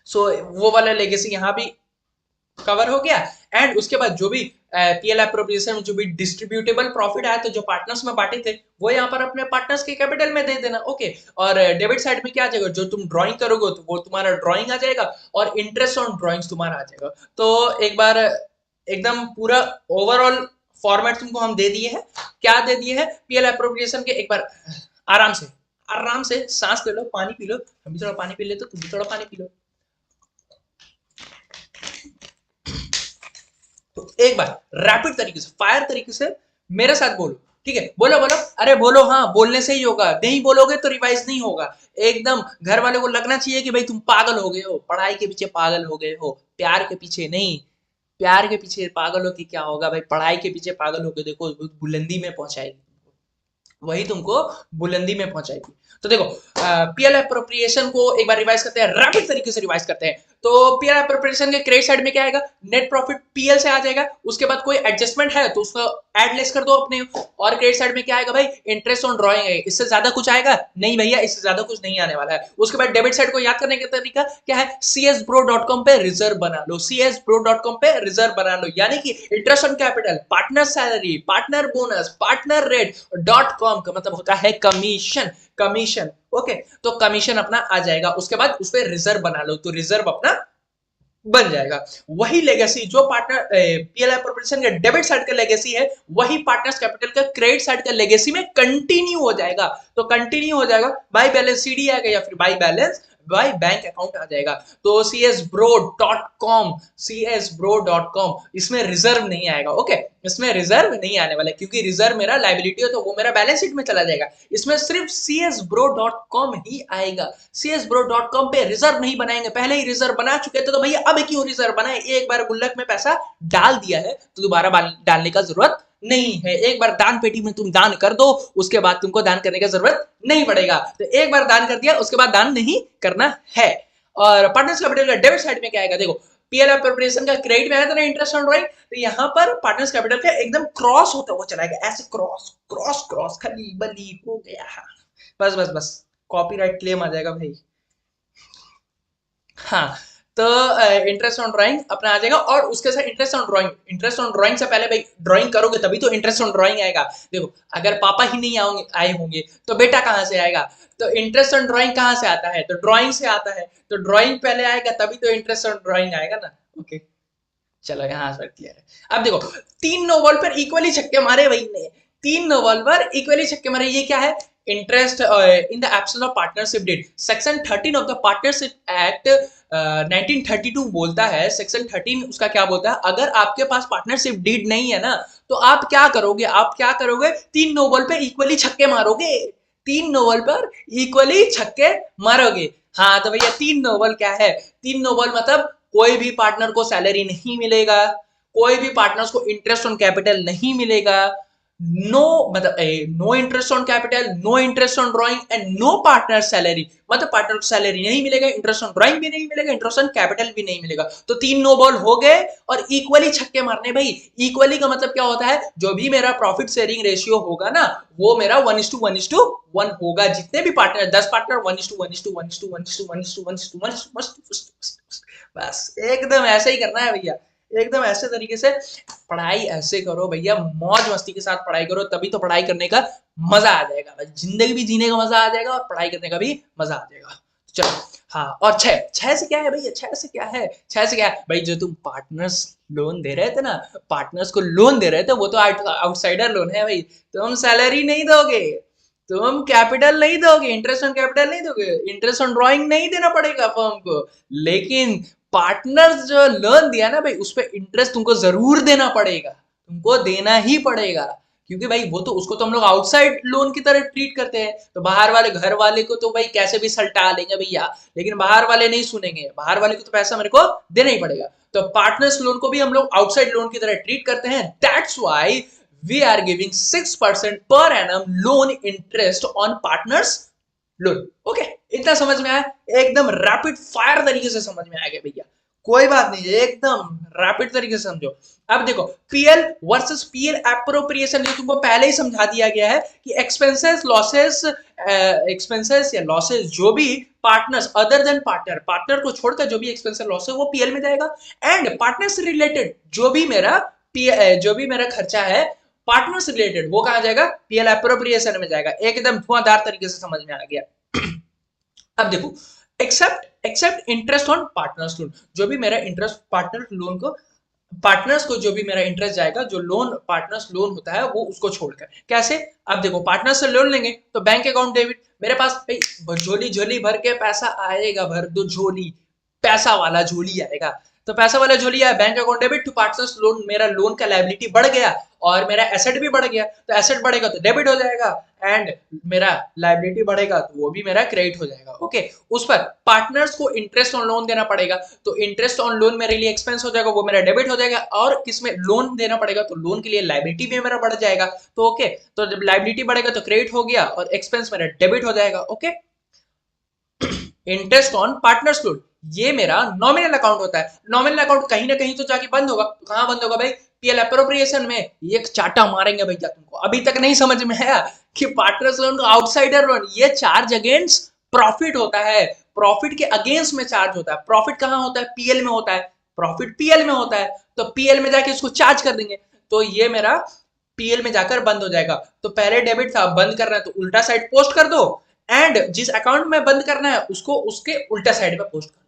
सो वो वाला लेगेसी यहाँ भी कवर हो गया। एंड उसके बाद जो भी पीएल एप्रोप्रिएशन में जो भी डिस्ट्रीब्यूटेबल प्रॉफिट आया, तो जो पार्टनर्स में बांटे थे वो यहाँ पर अपने पार्टनर्स के कैपिटल में दे देना। ओके, और डेबिट साइड में क्या आ जाएगा, जो तुम ड्राइंग करोगे तो वो तुम्हारा ड्राइंग आ जाएगा, और इंटरेस्ट ऑन ड्राइंग्स तुम्हारा आ जाएगा। तो एक बार एकदम पूरा ओवरऑल फॉर्मेट तुमको हम दे दिए हैं, क्या दे दिए हैं पीएल एप्रोप्रिएशन के। एक बार आराम से, आराम से सांस ले लो, पानी पी लो, हम भी थोड़ा पानी पी लेते, तुम भी थोड़ा पानी पी लो। एक बार रैपिड तरीके से, फायर तरीके से मेरे साथ बोलो, ठीक है? बोलो बोलो, अरे बोलो, हाँ बोलने से ही होगा, नहीं बोलोगे तो रिवाइज नहीं होगा। एकदम घर वाले को लगना चाहिए कि भाई तुम पागल हो गए हो, पढ़ाई के पीछे पागल हो गए हो, प्यार के पीछे नहीं। प्यार के पीछे पागल हो कि क्या होगा भाई, पढ़ाई के पीछे पागल हो के देखो, बुलंदी में पहुंचाएगी, वही तुमको बुलंदी में पहुंचाएगी। तो देखो, पीएल अप्रोप्रिएशन को एक बार रिवाइज करते हैं, रैपिड तरीके से रिवाइज करते हैं। तो पीएल अप्रोप्रिएशन के क्रेडिट साइड में क्या आएगा, नेट प्रॉफिट पीएल से आ जाएगा, उसके बाद कोई एडजस्टमेंट है तो उसको ऐड लेस कर दो अपने। और क्रेडिट साइड में क्या आएगा भाई, इंटरेस्ट ऑन ड्रॉइंग है, इससे ज्यादा कुछ आएगा नहीं भैया, इससे ज्यादा कुछ नहीं आने वाला है। उसके बाद डेबिट साइड को याद करने का तरीका क्या है, csbro.com पे रिजर्व बना लो, csbro.com पे रिजर्व बना लो, यानी कि interest on capital, partner salary, partner bonus, partner rate, .com का मतलब होता है कमीशन, कमीशन। ओके, तो कमीशन अपना आ जाएगा, उसके बाद उस पर रिजर्व बना लो, तो रिजर्व अपना बन जाएगा। वही लेगेसी जो पार्टनर पीएलआई प्रोपोर्शन के डेबिट साइड का लेगेसी है, वही पार्टनर्स कैपिटल का क्रेडिट साइड का लेगेसी में कंटिन्यू हो जाएगा। तो कंटिन्यू हो जाएगा, बाय बैलेंस सीडी आएगा या फिर by balance by bank account आ जाएगा। तो csbro.com, csbro.com, इसमें रिजर्व नहीं आएगा। ओके, इसमें रिजर्व नहीं आने वाला, क्योंकि रिजर्व मेरा लायबिलिटी है तो वो मेरा बैलेंस शीट में चला जाएगा। इसमें सिर्फ csbro.com ही आएगा। csbro.com पे रिजर्व नहीं बनाएंगे, पहले ही रिजर्व बना चुके थे तो भैया अब क्यों रिजर्व बनाए, एक बार गुल्लक में पैसा डाल दिया है तो दोबारा डालने का जरूरत नहीं है। एक बार दान पेटी में तुम दान कर दो, उसके बाद तुमको दान करने की जरूरत नहीं पड़ेगा। तो एक बार दान कर दिया, उसके बाद दान नहीं करना है। और पार्टनर्स कैपिटल का डेबिट साइड में क्या आएगा, देखो पीएल अप्रोप्रिएशन का क्रेडिट में आया था ना इंटरेस्ट ऑन ड्रॉइंग, तो यहाँ पर पार्टनर्स कैपिटल का एकदम क्रॉस होता हुआ चलाएगा, ऐसे क्रॉस क्रॉस क्रॉस, खली बली हो गया। बस बस बस, कॉपीराइट क्लेम आ जाएगा भाई। हाँ, तो इंटरेस्ट ऑन ड्राइंग अपना आ जाएगा, और उसके साथ interest on drawing, interest on drawing से पहले भाई ड्राइंग करोगे तभी तो इंटरेस्ट ऑन ड्राइंग आएगा। देखो, अगर पापा ही नहीं आए होंगे तो बेटा कहाँ से आएगा, तो इंटरेस्ट ऑन ड्राइंग कहाँ से आता है, तो ड्राइंग से आता है, तो ड्राइंग पहले आएगा तभी तो इंटरेस्ट ऑन ड्राइंग आएगा ना। ओके, चलो यहाँ पर क्लियर है। अब देखो, 3 नो बॉल पर इक्वली छक्के मारे भाई ने, 3 नो बॉल पर इक्वली छक्के मारे, ये क्या है, interest in the absence of partnership deed, section 13 of the partnership act 1932 बोलता है, सेक्शन 13 उसका क्या बोलता है, अगर आपके पास पार्टनरशिप डीड नहीं है ना, तो आप क्या करोगे, आप क्या करोगे, 3 नो बॉल पे इक्वली छक्के मारोगे, 3 नो बॉल पर इक्वली छक्के मारोगे। हाँ, तो भैया 3 नो बॉल क्या है, 3 नो बॉल मतलब कोई भी पार्टनर को सैलरी नहीं मिलेगा, कोई भी पार्टनर्स को इंटरेस्ट ऑन कैपिटल नहीं मिलेगा, नो मतलब no interest on capital, no interest on drawing and no partner salary, मतलब पार्टनर को सैलरी नहीं मिलेगा, इंटरेस्ट ऑन ड्राइंग भी नहीं मिलेगा, इंटरेस्ट ऑन कैपिटल भी नहीं मिलेगा। तो 3 नो बॉल हो गए, और इक्वली छक्के मारने भाई। इक्वली का मतलब क्या होता है, जो भी मेरा प्रॉफिट शेयरिंग रेशियो होगा ना, वो मेरा 1:1:1 होगा, जितने भी पार्टनर 10 पार्टनर 1:1:1:1:1:1:1:1, बस एकदम ऐसे ही करना है भैया, एकदम ऐसे तरीके से पढ़ाई ऐसे करो भैया, मौज मस्ती के साथ पढ़ाई करो, तभी तो पढ़ाई करने का मजा आ जाएगा, जिंदगी भी जीने का मजा आ जाएगा और पढ़ाई करने का भी मजा आ जाएगा। चलो, हाँ, और छह से क्या है भैया, छह से क्या है, छह से क्या है भाई, जो तुम पार्टनर्स लोन दे रहे थे ना, पार्टनर्स को लोन दे रहे थे, वो तो आउटसाइडर लोन है भाई, तुम सैलरी नहीं दोगे, तुम कैपिटल नहीं दोगे, इंटरेस्ट ऑन कैपिटल नहीं दोगे, इंटरेस्ट ऑन ड्राइंग नहीं देना पड़ेगा फर्म को, लेकिन पार्टनर्स जो लोन दिया ना भाई, उस पर इंटरेस्ट तुमको जरूर देना पड़ेगा, तुमको देना ही पड़ेगा, क्योंकि भाई वो तो, उसको तो हम लोग आउटसाइड लोन की तरह ट्रीट करते हैं, तो बाहर वाले घर वाले को तो भाई कैसे भी सल्टा लेंगे भैया, लेकिन बाहर वाले नहीं सुनेंगे, बाहर वाले को तो पैसा मेरे को देना ही पड़ेगा। तो पार्टनर्स लोन को भी हम लोग आउटसाइड लोन की तरह ट्रीट करते हैं, that's why we are giving 6% per annum loan interest on partners loan. Okay, इतना समझ में आया, एकदम रैपिड फायर तरीके से समझ में आ गया भैया, कोई बात नहीं, एकदम रैपिड तरीके से समझो। अब देखो, पीएल वर्सेस पीएल एप्रोप्रिएशन, जो तुमको पहले ही समझा दिया गया है कि एक्सपेंसेस लॉसेस, एक्सपेंसेस या लॉसेस जो भी partners other than partner, partner को छोड़कर जो भी एक्सपेंसेस लॉस है वो पीएल में जाएगा, एंड पार्टनर से रिलेटेड जो भी मेरा खर्चा है पार्टनर से रिलेटेड, वो कहां जाएगा, पीएल एप्रोप्रिएशन में जाएगा। एकदम धुआंधार तरीके से समझ में आ गया। अब देखो, except interest on partners loan, जो भी मेरा इंटरेस्ट पार्टनर लोन को, पार्टनर्स को जो भी मेरा इंटरेस्ट जाएगा, जो लोन पार्टनर्स लोन होता है वो उसको छोड़कर, कैसे, अब देखो पार्टनर से लोन लेंगे तो बैंक अकाउंट डेबिट, मेरे पास भाई झोली झोली भर के पैसा आएगा, भर दो झोली, पैसा वाला झोली आएगा, तो पैसा वाला झोलिया है, bank account debit to partners loan, मेरा लोन का लायबिलिटी बढ़ गया और मेरा एसेट भी बढ़ गया, तो एसेट बढ़ेगा तो डेबिट हो जाएगा एंड मेरा लायबिलिटी बढ़ेगा तो वो भी मेरा क्रेडिट हो जाएगा। ओके, उस पर पार्टनर्स को इंटरेस्ट ऑन लोन देना पड़ेगा, तो इंटरेस्ट ऑन लोन मेरे लिए एक्सपेंस हो जाएगा, वो मेरा डेबिट हो जाएगा, और किसमें लोन देना पड़ेगा तो लोन के लिए लायबिलिटी भी मेरा बढ़ जाएगा। तो ओके, तो जब लायबिलिटी बढ़ेगा तो क्रेडिट हो गया और एक्सपेंस मेरा डेबिट हो जाएगा। Okay, interest on partners loan, ये मेरा नॉमिनल अकाउंट होता है। नॉमिनल अकाउंट कहीं ना कहीं तो जाके बंद होगा, तो कहां बंद होगा भाई? पीएल अप्रोप्रिएशन में। एक चाटा मारेंगे भैया तुमको। अभी तक नहीं समझ में आया कि पार्टनर्स लोन का आउटसाइडर लोन ये चार्ज अगेंस्ट प्रॉफिट होता है, प्रॉफिट के अगेंस्ट में चार्ज होता है। प्रॉफिट कहां होता है? पीएल में होता है, प्रॉफिट पीएल में होता है, तो पीएल में जाके इसको चार्ज कर देंगे, तो ये मेरा पीएल में जाकर बंद हो जाएगा। तो पहले डेबिट था, बंद करना है तो उल्टा साइड पोस्ट कर दो, एंड जिस अकाउंट में बंद करना है उसको उसके उल्टा साइड में पोस्ट कर दो।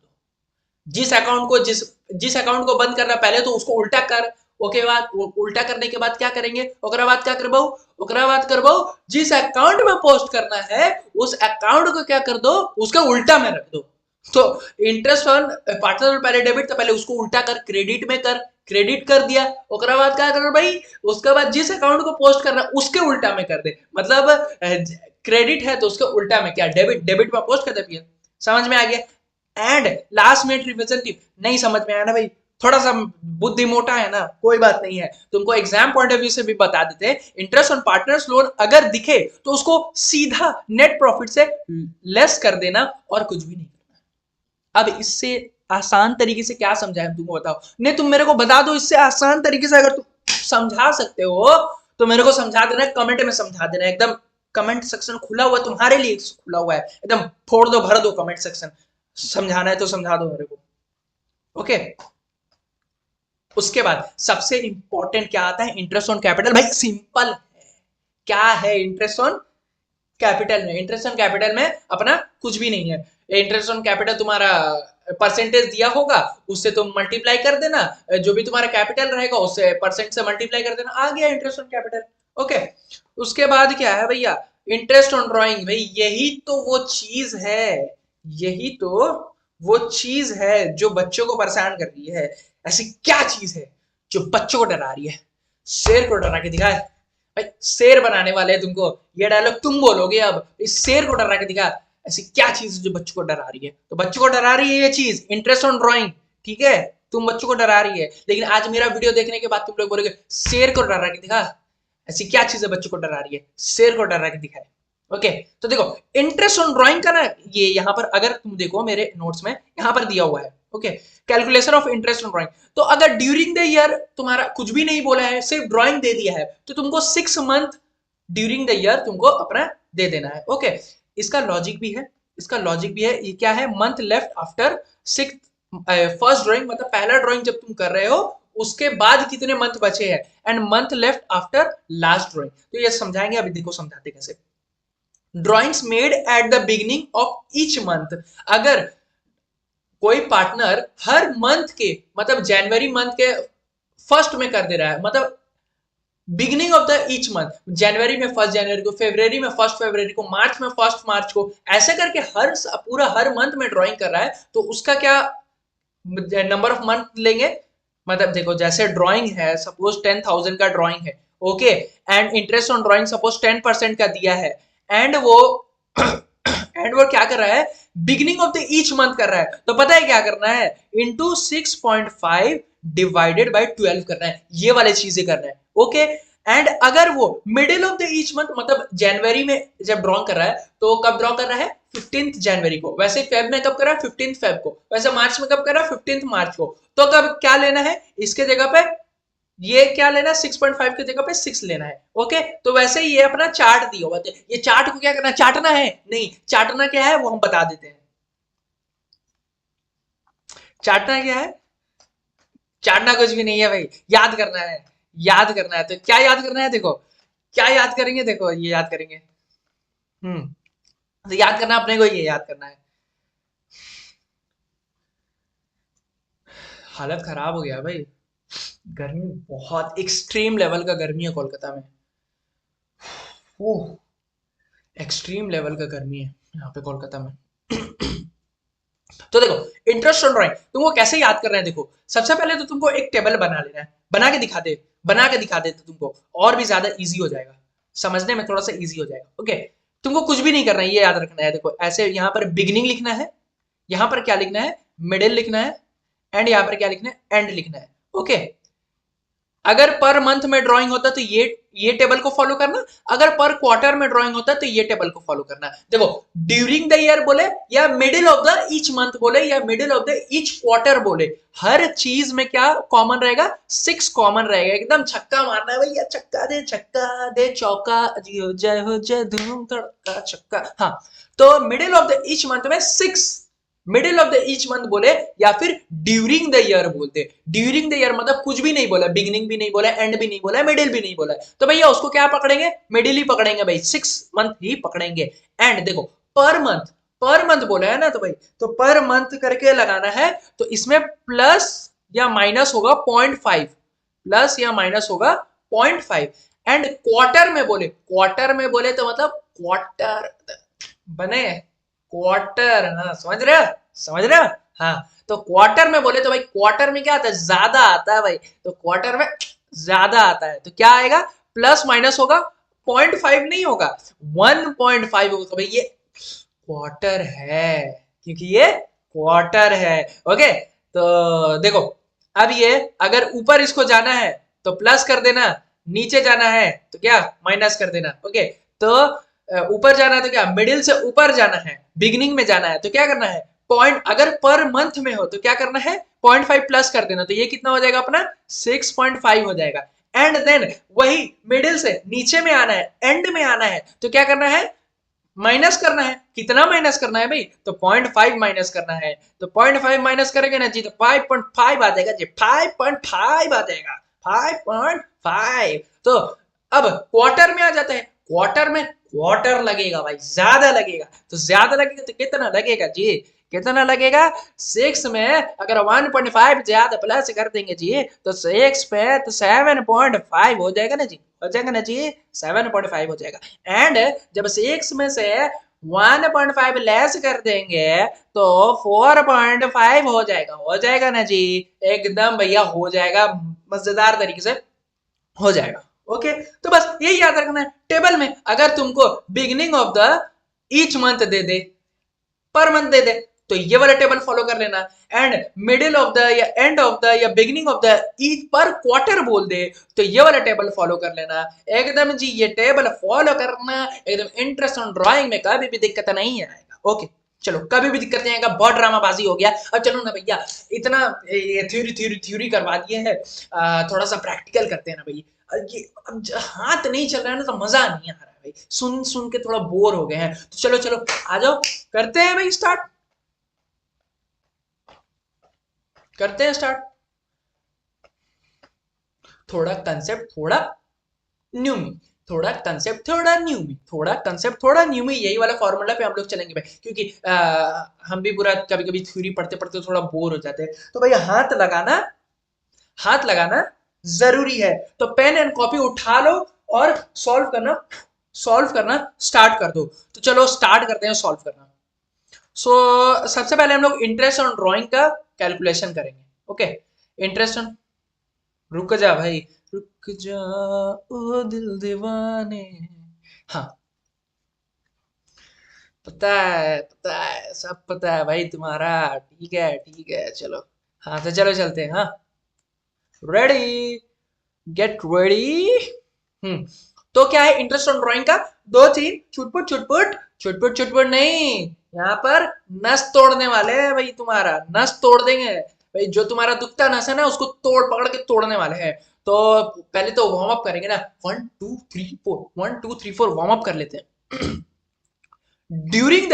जिस अकाउंट को बंद करना है पहले तो उसको उल्टा कर, ओके बाद उल्टा करने के बाद क्या करेंगे, ओकरा बाद क्या करबो, ओकरा बाद करबो जिस अकाउंट में पोस्ट करना है उस अकाउंट को क्या कर दो, उसका उल्टा में रख दो। तो इंटरेस्ट ऑन पार्टनर पहले डेबिट था, पहले उसको उल्टा कर, क्रेडिट में कर, क्रेडिट कर दिया, ओकरा बाद क्या कर भाई, उसके बाद जिस अकाउंट को पोस्ट करना है उसके उल्टा में कर दे। मतलब क्रेडिट है तो उसके उल्टा में क्या, डेबिट, डेबिट में पोस्ट कर दे। समझ में आ गया? And last minute revision tip, नहीं समझ में आया ना भाई, थोड़ा सा बुद्धि मोटा है ना, कोई बात नहीं है, तुमको एग्जाम पॉइंट ऑफ व्यू से भी बता देते हैं। इंटरेस्ट ऑन पार्टनर्स लोन अगर दिखे तो उसको सीधा नेट प्रॉफिट से लेस कर देना और कुछ भी नहीं करना। अब इससे आसान तरीके से क्या समझाएं तुमको बताओ? नहीं तुम मेरे को बता दो इससे आसान तरीके से, अगर तुम समझा सकते हो तो मेरे को समझा देना, कमेंट में समझा देना। एकदम कमेंट सेक्शन खुला हुआ तुम्हारे लिए, खुला हुआ है एकदम, फोड़ दो, भर दो कमेंट सेक्शन, समझाना है तो समझा दो मेरे को। ओके, उसके बाद सबसे इंपॉर्टेंट क्या आता है? Interest on capital. भाई सिंपल है, क्या है इंटरेस्ट ऑन कैपिटल में? इंटरेस्ट ऑन कैपिटल में अपना कुछ भी नहीं है। इंटरेस्ट ऑन कैपिटल तुम्हारा परसेंटेज दिया होगा, उससे तुम मल्टीप्लाई कर देना, जो भी तुम्हारा कैपिटल रहेगा उससे परसेंट से मल्टीप्लाई कर देना, आ गया इंटरेस्ट ऑन कैपिटल। ओके, उसके बाद क्या है भैया? Interest on drawing. भाई यही तो वो चीज है, यही तो वो चीज है जो बच्चों को परेशान कर रही है। ऐसी क्या चीज है जो बच्चों को डरा रही है? शेर को डरा के दिखाए भाई, शेर बनाने वाले हैं तुमको, ये डायलॉग तुम बोलोगे अब, इस शेर को डरा के दिखा। ऐसी क्या चीज है जो बच्चों को डरा रही है? तो बच्चों को डरा रही है ये चीज, इंटरेस्ट ऑन ड्राइंग। ठीक है, तुम बच्चों को डरा रही है, लेकिन आज मेरा वीडियो देखने के बाद तुम लोग बोलोगे शेर को डरा के दिखा। ऐसी क्या चीज है बच्चों को डरा रही है? शेर को डरा के दिखाए। ओके, तो देखो इंटरेस्ट ऑन ड्राइंग का ना, ये यहाँ पर अगर तुम देखो मेरे नोट्स में यहाँ पर दिया हुआ है। Okay, calculation of interest on drawing. तो अगर ड्यूरिंग द ईयर तुम्हारा कुछ भी नहीं बोला है, सिर्फ ड्राइंग दे दिया है, तो तुमको 6 मंथ ड्यूरिंग द ईयर तुमको अपना दे देना है। ओके, इसका लॉजिक भी है, इसका लॉजिक भी है। ये क्या है? Month left after six first drawing, मतलब पहला ड्राइंग जब तुम कर रहे हो उसके बाद कितने मंथ बचे हैं, and month left after last drawing. तो ये समझाएंगे, अभी देखो समझाते कैसे। Drawings made at the beginning of each month, अगर कोई पार्टनर हर मंथ के, मतलब जनवरी मंथ के फर्स्ट में कर दे रहा है, मतलब beginning of the each month, जनवरी में फर्स्ट जनवरी को, फरवरी में फर्स्ट फरवरी को, मार्च में फर्स्ट मार्च को, ऐसे करके हर पूरा हर मंथ में ड्राइंग कर रहा है, तो उसका क्या नंबर ऑफ मंथ लेंगे? मतलब देखो जैसे ड्राइंग है, सपोज 10,000 का ड्राइंग है, okay, and interest on drawing suppose 10% का दिया है, एंड वो एंड वो क्या कर रहा है? Beginning of the each month कर रहा है, तो पता है क्या करना है? इंटू 6.5 डिवाइडेड बाई 12 करना है, ये वाले चीजें करना है। ओके, एंड अगर वो middle of the each month, मतलब जनवरी में जब ड्रॉ कर रहा है तो कब ड्रॉ कर रहा है? 15th जनवरी को, वैसे फेब में कब कर रहा है? 15th फेब को, वैसे मार्च में कब कर रहा है? 15th मार्च को। तो कब क्या लेना है इसके जगह पे? ये क्या लेना है? 6.5 की जगह पे 6 लेना है। ओके, तो वैसे ये अपना चार्ट दिया हुआ है, ये चार्ट को क्या करना है? चाटना है? नहीं, चाटना क्या है वो हम बता देते हैं। चाटना क्या है? चाटना कुछ भी नहीं है भाई, याद करना है, याद करना है। तो क्या याद करना है? देखो क्या याद करेंगे, देखो ये याद करेंगे। तो याद करना अपने को, ये याद करना है। हालत खराब हो गया भाई, गर्मी बहुत एक्सट्रीम लेवल का गर्मी है कोलकाता में। ओह, एक्सट्रीम लेवल का गर्मी है यहाँ पे कोलकाता में। तो देखो इंटरेस्ट ऑन ड्राइंग तुमको कैसे याद करना है, देखो सबसे पहले तो तुमको एक टेबल बना लेना है, बना के दिखा दे तो तुमको और भी ज्यादा इजी हो जाएगा, समझने में थोड़ा सा इजी हो जाएगा। ओके, तुमको कुछ भी नहीं करना है, ये याद रखना है। देखो ऐसे यहाँ पर बिगिनिंग लिखना है, यहाँ पर क्या लिखना है, मिडिल लिखना है, एंड यहाँ पर क्या लिखना है, एंड लिखना है। ओके, अगर पर मंथ में ड्राइंग होता तो ये टेबल को फॉलो करना, अगर पर क्वार्टर में ड्राइंग होता तो ये टेबल को फॉलो करना। देखो ड्यूरिंग द ईयर बोले या middle of the each month बोले या middle of the each quarter बोले, हर चीज में क्या कॉमन रहेगा, 6 कॉमन रहेगा। एकदम छक्का मारना है भैया, छक्का दे चौका, जय हो जय धूम तड़का छक्का। हाँ, तो middle of the each month में 6, middle of the each month बोले या फिर ड्यूरिंग द ईयर बोलते। ड्यूरिंग द ईयर मतलब कुछ भी नहीं बोला, बिगिनिंग भी नहीं बोला, एंड भी नहीं बोला, मिडिल भी नहीं बोला, तो भैया उसको क्या पकड़ेंगे, मिडिल ही पकड़ेंगे भाई, 6 मंथ ही पकड़ेंगे। एंड देखो पर मंथ बोला है ना, तो भाई तो पर मंथ करके लगाना है, तो इसमें प्लस या माइनस होगा 0.5, प्लस या माइनस होगा 0.5। एंड क्वार्टर में बोले तो मतलब क्वार्टर बने, क्वार्टर, हाँ समझ रहे हो। हाँ, तो क्वार्टर में बोले तो भाई क्वार्टर में क्या आता है, ज्यादा आता है भाई, तो क्वार्टर में ज्यादा आता है तो क्या आएगा, प्लस माइनस होगा, 0.5 नहीं होगा, 1.5 होगा। तो भाई ये क्वार्टर है, क्योंकि ये क्वार्टर है। ओके, तो देखो अब ये अगर ऊपर इसको जाना है तो प्लस कर देना, नीचे जाना है तो क्या माइनस कर देना। ओके, तो ऊपर जाना है तो क्या, मिडिल से ऊपर जाना है, बिगिनिंग में जाना है तो क्या करना है, पॉइंट, अगर पर मंथ में हो तो क्या करना है, 0.5 प्लस कर देना, तो ये कितना हो जाएगा अपना 6.5 हो जाएगा। एंड देन वही मिडिल से नीचे में आना है, एंड में आना है, तो क्या करना है, माइनस करना है। कितना माइनस करना है भाई, तो 0.5 माइनस करना है, तो 0.5 माइनस करेंगे ना जी, तो 5.5 आ जाएगा जी, 5.5 आ जाएगा, 5.5। तो अब क्वार्टर में आ जाता है, क्वार्टर में क्वार्टर लगेगा भाई, ज्यादा लगेगा, तो ज्यादा लगेगा तो कितना लगेगा जी, कितना लगेगा, 6 में अगर 1.5 ज्यादा प्लस कर देंगे जी तो 6 पे तो 7.5 हो जाएगा ना जी, हो जाएगा ना जी, 7.5 हो जाएगा। एंड जब 6 में से 1.5 लेस कर देंगे तो 4.5 हो जाएगा ना जी, एकदम भैया हो जाएगा, मजेदार तरीके से हो जाएगा। ओके, तो बस यही याद रखना है, टेबल में अगर तुमको beginning of the each month they they, per month दे दे, तो ये वाला टेबल फॉलो कर लेना। एंड मिडिल ऑफ द या एंड ऑफ द या बिगिनिंग ऑफ द ईच पर क्वार्टर बोल दे तो ये वाला टेबल फॉलो कर लेना। एकदम जी ये टेबल फॉलो करना, एकदम इंटरेस्ट ऑन ड्राइंग में कभी भी दिक्कत नहीं आएगा। ओके, चलो कभी भी दिक्कत नहीं आएगा, बहुत ड्रामाबाजी हो गया। अब चलो ना भैया, इतना ये थ्योरी करवा दिए है, थोड़ा सा प्रैक्टिकल करते हैं ना भैया। ये अब हाथ नहीं चल रहा है ना तो मजा नहीं आ रहा है भाई, सुन सुन के थोड़ा बोर हो गए हैं, तो चलो चलो आ जाओ, करते हैं भाई स्टार्ट, करते हैं स्टार्ट। थोड़ा कंसेप्ट थोड़ा न्यूमी, थोड़ा कंसेप्ट थोड़ा न्यूमी, थोड़ा कंसेप्ट थोड़ा न्यूमी, यही वाला फॉर्मूला पे हम लोग चलेंगे भाई, क्योंकि हम भी पूरा कभी कभी थ्योरी पढ़ते पढ़ते थोड़ा बोर हो जाते हैं, तो भैया हाथ लगाना जरूरी है। तो पेन एंड कॉपी उठा लो और सॉल्व करना स्टार्ट कर दो। तो चलो स्टार्ट करते हैं सॉल्व करना। सबसे पहले हम लोग इंटरेस्ट ऑन ड्राइंग का कैलकुलेशन करेंगे। ओके, इंटरेस्ट ऑन, रुक जा भाई, रुक जा ओ दिल दीवाने। हाँ, पता है सब पता है भाई तुम्हारा, ठीक है चलो। हाँ तो चलो चलते हैं, हाँ रेडी, गेट रेडी। तो क्या है इंटरेस्ट ऑन ड्राइंग का, 2-3 छुटपुट छुटपुट छुटपुट छुटपुट नहीं, यहाँ पर नस तोड़ने वाले हैं भाई, तुम्हारा नस तोड़ देंगे भाई, जो तुम्हारा दुखता नस है ना उसको तोड़ पकड़ के तोड़ने वाले हैं। तो पहले तो वार्म अप करेंगे ना, 1 2 3 4 वार्म अप कर लेते हैं। ड्यूरिंग द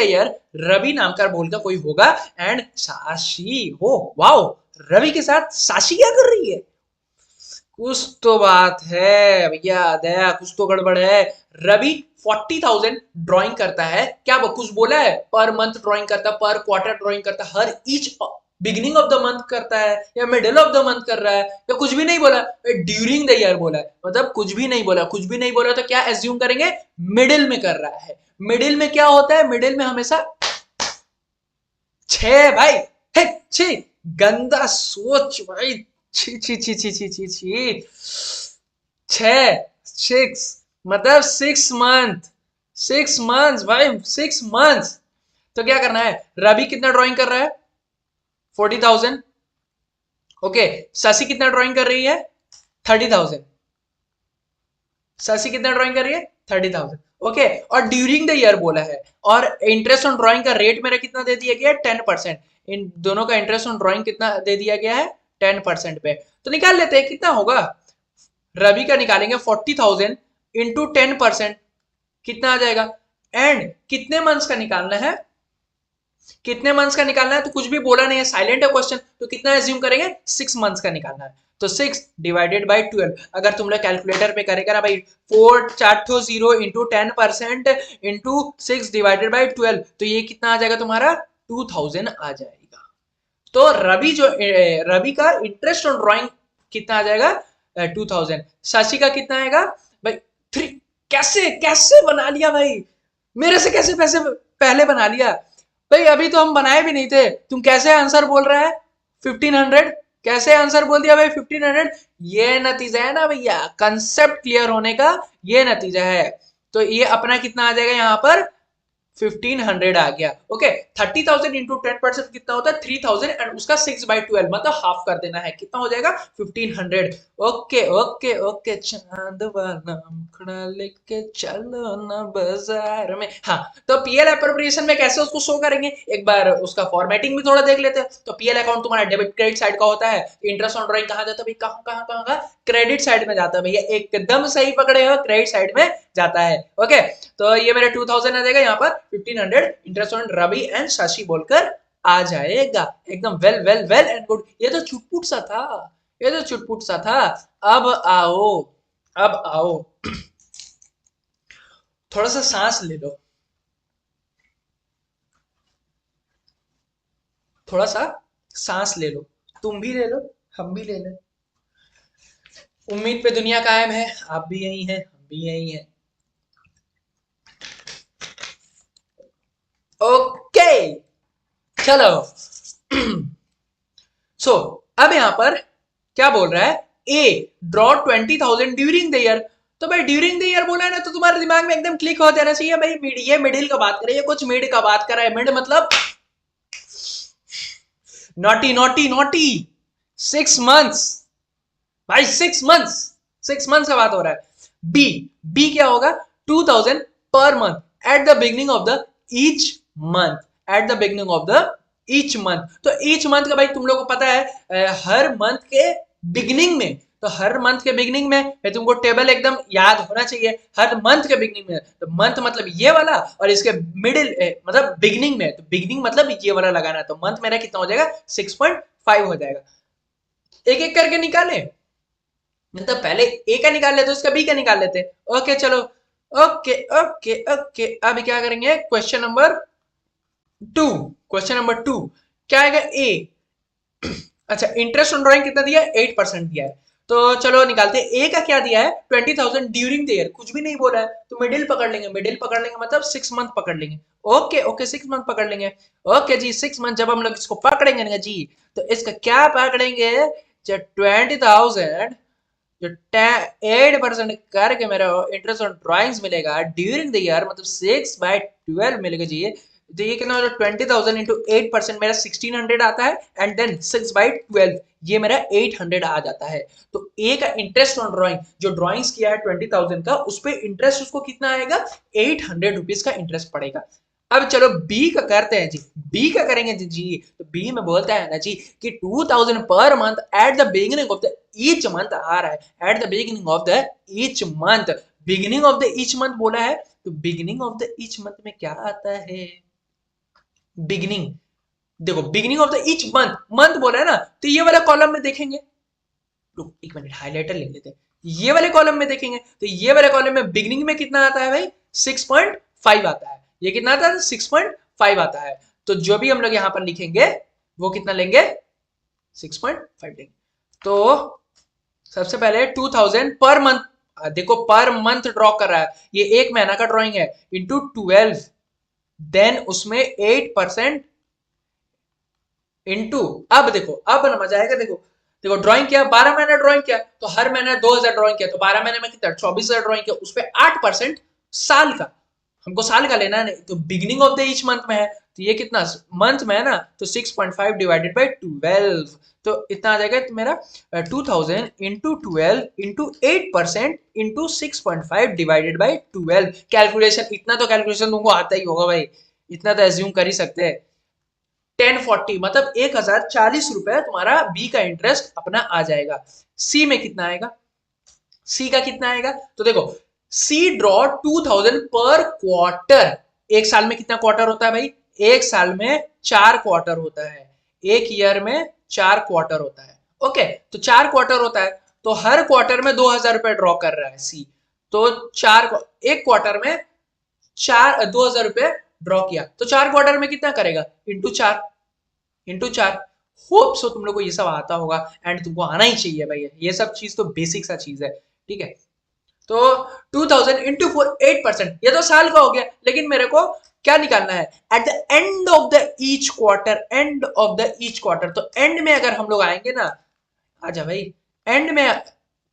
ईयर रवि नाम का बोल का कोई होगा, एंड साशी हो, वाओ, रवि के साथ साशी क्या कर रही है, कुछ तो बात है भैया, दया कुछ तो गड़बड़ है। रवि 40,000 ड्राइंग करता है, क्या कुछ बोला है, पर मंथ ड्राइंग करता है, पर क्वार्टर ड्राइंग करता है, हर each beginning of the month करता है या मिडिल ऑफ द मंथ कर रहा है, या कुछ भी नहीं बोला, ड्यूरिंग द ईयर बोला है, मतलब कुछ भी नहीं बोला तो क्या एज्यूम करेंगे, मिडिल में कर रहा है। मिडिल में क्या होता है, मिडिल में हमेशा छह भाई, है छी, गंदा सोच भाई, छी छी छी छी छी छी छी, छह, सिक्स, मतलब 6 मंथ, 6 मंथ्स भाई, 6 मंथ्स। तो क्या करना है, रवि कितना ड्राइंग कर रहा है, 40,000। ओके, शशि कितना ड्राइंग कर रही है, 30,000। शशि कितना ड्राइंग कर रही है, 30,000। ओके, और ड्यूरिंग द ईयर बोला है, और इंटरेस्ट ऑन ड्राइंग का रेट मेरा कितना दे दिया गया है, 10%। इन दोनों का इंटरेस्ट ऑन ड्राइंग कितना दे दिया गया है, 10% पे। तो निकाल लेते हैं कितना होगा, रवि का निकालेंगे 40,000 इंटू 10%, कितना आ जाएगा। एंड कितने मंथ्स का निकालना है, कितने मंथ्स का निकालना है, तो कुछ भी बोला नहीं है, साइलेंट है क्वेश्चन, तो कितना एज्यूम करेंगे, 6 मंथ्स का निकालना है। तो 6 डिवाइडेड बाई 12, अगर तुम लोग कैलकुलेटर पे करेगा ना भाई, 4 0 इंटू 10% इंटू 6 डिवाइडेड बाई 12, तो ये कितना आ जाएगा तुम्हारा, 2000 आ जाएगा। तो रवि का इंटरेस्ट ऑन ड्राइंग कितना आ जाएगा, 2000। शशि का कितना आएगा भाई, 3। कैसे कैसे बना लिया भाई, मेरे से कैसे पैसे पहले बना लिया भाई, अभी तो हम बनाए भी नहीं थे, तुम कैसे आंसर बोल रहा है 1500, कैसे आंसर बोल दिया भाई 1500। ये नतीजा है ना भैया, कंसेप्ट क्लियर होने का ये नतीजा है। तो ये अपना कितना आ जाएगा यहाँ पर, 1500 आ गया। ओके, 30,000 इंटू 10% कितना होता है, 3,000, एंड उसका 6/12 मतलब हाफ कर देना है, कितना हो जाएगा, 1500। ओके ओके ओके, चांद वाला मुखड़ा लेके चलो ना बाजार में। हाँ, तो पीएल अप्रोप्रिएशन में कैसे उसको शो करेंगे, एक बार उसका फॉर्मेटिंग भी थोड़ा देख लेते हैं। तो पीएल अकाउंट तुम्हारा डेबिट क्रेडिट साइड का होता है, इंटरेस्ट ऑन ड्राइंग कहाँ जाता है भाई, कहाँ कहाँ कहाँ का, क्रेडिट साइड में जाता है भैया, एकदम सही पकड़े हो, क्रेडिट साइड में जाता है। ओके, तो ये मेरे 2000 आ जाएगा, यहाँ पर 1500 interest on Ravi and Shashi बोलकर आ जाएगा, एकदम well well well and good. ये तो चुटपुट सा था, ये तो चुटपुट सा था। अब आओ, अब आओ, थोड़ा सा सांस ले लो, थोड़ा सा सांस ले लो, तुम भी ले लो, हम भी ले लें। उम्मीद पे दुनिया कायम है, आप भी यही हैं, हम भी यही हैं। ओके, चलो। सो अब यहां पर क्या बोल रहा है, A draw 20,000 during the year. तो भाई ड्यूरिंग द ईयर बोला है ना, तो तुम्हारे दिमाग में एकदम क्लिक हो जाना चाहिए भाई, ये मिडिल का बात करे, ये कुछ मिड का बात कर रहा है, मिड मतलब नॉटी नॉटी नॉटी, 6 मंथ्स भाई, 6 मंथ्स, 6 मंथ्स का बात हो रहा है। बी, बी क्या होगा, 2000 per month at the beginning of the each month, at the beginning of the each month. तो ईच मंथ का भाई तुम लोग को पता है, हर मंथ के बिगनिंग में, तो हर मंथ के बिगनिंग में भाई तुमको टेबल एकदम याद होना चाहिए, हर मंथ के बिगनिंग में, तो मंथ मतलब ये वाला, और इसके मिडिल मतलब बिगनिंग में, तो बिगनिंग मतलब ये वाला लगाना, तो मंथ मेरा कितना हो जाएगा, 6.5 हो जाएगा। एक एक करके निकाले, मतलब पहले ए का निकाल लेते, उसका बी का निकाल लेते। ओके चलो, ओके ओके ओके, अब क्या करेंगे, क्वेश्चन नंबर 2, क्वेश्चन नंबर 2 क्या आएगा, ए। अच्छा, इंटरेस्ट ऑन ड्राइंग कितना दिया है, 8% दिया है। तो चलो निकालते हैं, ए का क्या दिया है, 20,000 ड्यूरिंग द ईयर, कुछ भी नहीं बोला है, तो मिडिल पकड़ लेंगे, मिडिल पकड़ लेंगे मतलब 6 मंथ पकड़ लेंगे। ओके ओके, 6 मंथ पकड़ लेंगे। ओके जी, 6 मंथ जब हम लोग इसको पकड़ेंगे ना जी, तो इसका क्या पकड़ेंगे, जब 20,000 जो 8% करके मेरा इंटरेस्ट ऑन ड्राइंग्स मिलेगा ड्यूरिंग द ईयर, मतलब 6/12 मिलेगा जी। तो ये कितना, 20,000 इंटू 8% मेरा 1600 आता है, एंड देन 6/12 ये मेरा 800 आ जाता है। तो ए का इंटरेस्ट ऑन ड्राइंग, जो ड्राइंग्स किया है 20,000 का, उस पर इंटरेस्ट उसको कितना आएगा, 800 रुपीज का इंटरेस्ट पड़ेगा। अब चलो बी का करते हैं जी, बी का करेंगे जी। तो बी में बोलता है ना जी कि 2000 per month at the beginning of the each month आ रहा है, at the beginning of the each month, beginning of the each month बोला है, तो beginning of the each month में क्या आता है, बिगिनिंग, देखो beginning of the each month, month बोला है ना, तो ये वाला कॉलम में देखेंगे, रुक एक मिनट हाइलाइटर ले लेते हैं, ये वाले कॉलम में देखेंगे, तो ये वाले कॉलम में बिगिनिंग में कितना आता है भाई, 6.5 आता है, ये कितना आता है, 6.5 आता है। तो जो भी हम लोग यहाँ पर लिखेंगे वो कितना लेंगे, 6.5 लेंगे। तो सबसे पहले 2000 पर मंथ, देखो पर मंथ ड्रॉ कर रहा है, ये एक महीना का ड्राइंग है, इंटू 12, देन उसमें 8%, इनटू, अब देखो, अब मजा आएगा। देखो देखो, ड्राइंग किया 12 महीने, ड्राइंग किया तो हर महीने 2000 ड्राइंग किया तो 12 महीने में कितना, 24,000 ड्राइंग किया, उस पर 8% साल का, हमको साल का लेना है नहीं तो beginning of the each month में है तो ये कितना मंथ में है ना, तो 6.5 डिवाइडेड बाई 12, तो इतना आ जाएगा तो मेरा 2000 into 12 into 8% into 6.5 divided by 12। Calculation, इतना तो कैलकुलेशन तुमको आता ही होगा भाई, इतना तो एज्यूम कर ही सकते हैं। 1040 मतलब 1040 रुपए तुम्हारा बी का इंटरेस्ट अपना आ जाएगा। सी में कितना आएगा, सी का कितना आएगा, तो देखो सी ड्रॉ 2000 पर क्वार्टर। एक साल में कितना क्वार्टर होता है भाई, एक साल में 4 क्वार्टर होता है, एक ईयर में 4 क्वार्टर होता है। ओके, तो 4 क्वार्टर होता है तो हर क्वार्टर में 2000 रुपए ड्रॉ कर रहा है सी, तो एक क्वार्टर में 2000 रुपए ड्रॉ किया तो 4 क्वार्टर में कितना करेगा, इंटू 4, इंटू 4। होप सो तुम लोग को ये सब आता होगा एंड तुमको आना ही चाहिए भाई, ये सब चीज तो बेसिक सा चीज है, ठीक है। तो 2000 इंटू 4, 8%, ये तो साल का हो गया, लेकिन मेरे को क्या निकालना है, at the end of the each quarter, end of the each quarter, तो एंड में अगर हम लोग आएंगे ना, आजा भाई, एंड में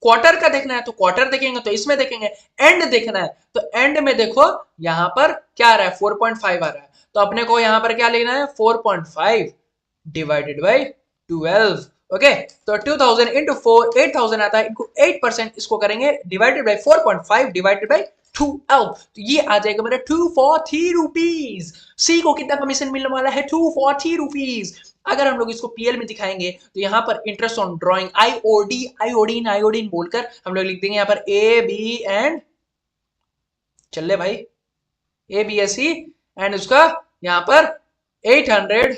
क्वार्टर का देखना है तो क्वार्टर देखेंगे, तो इसमें देखेंगे एंड देखना है तो एंड में देखो यहां पर क्या आ रहा है, 4.5 आ रहा है, तो अपने को यहां पर क्या लेना है, 4.5 डिवाइडेड बाई 12। ओके, तो 2000 इंटू 4, 8000 आता है, इनको 8%, इसको करेंगे डिवाइडेड बाई 4.5 डिवाइडेड बाई 12, तो ये आ जाएगा मेरा 243 रुपीज। सी को कितना कमीशन मिलने वाला है, 243 रुपीज। अगर हम लोग इसको पीएल में दिखाएंगे तो यहाँ पर interest on drawing, IOD, iodine, iodine बोलकर हम लोग लिख देंगे यहाँ पर ए बी एंड, चल ले भाई, A B S C, and उसका यहाँ पर 800,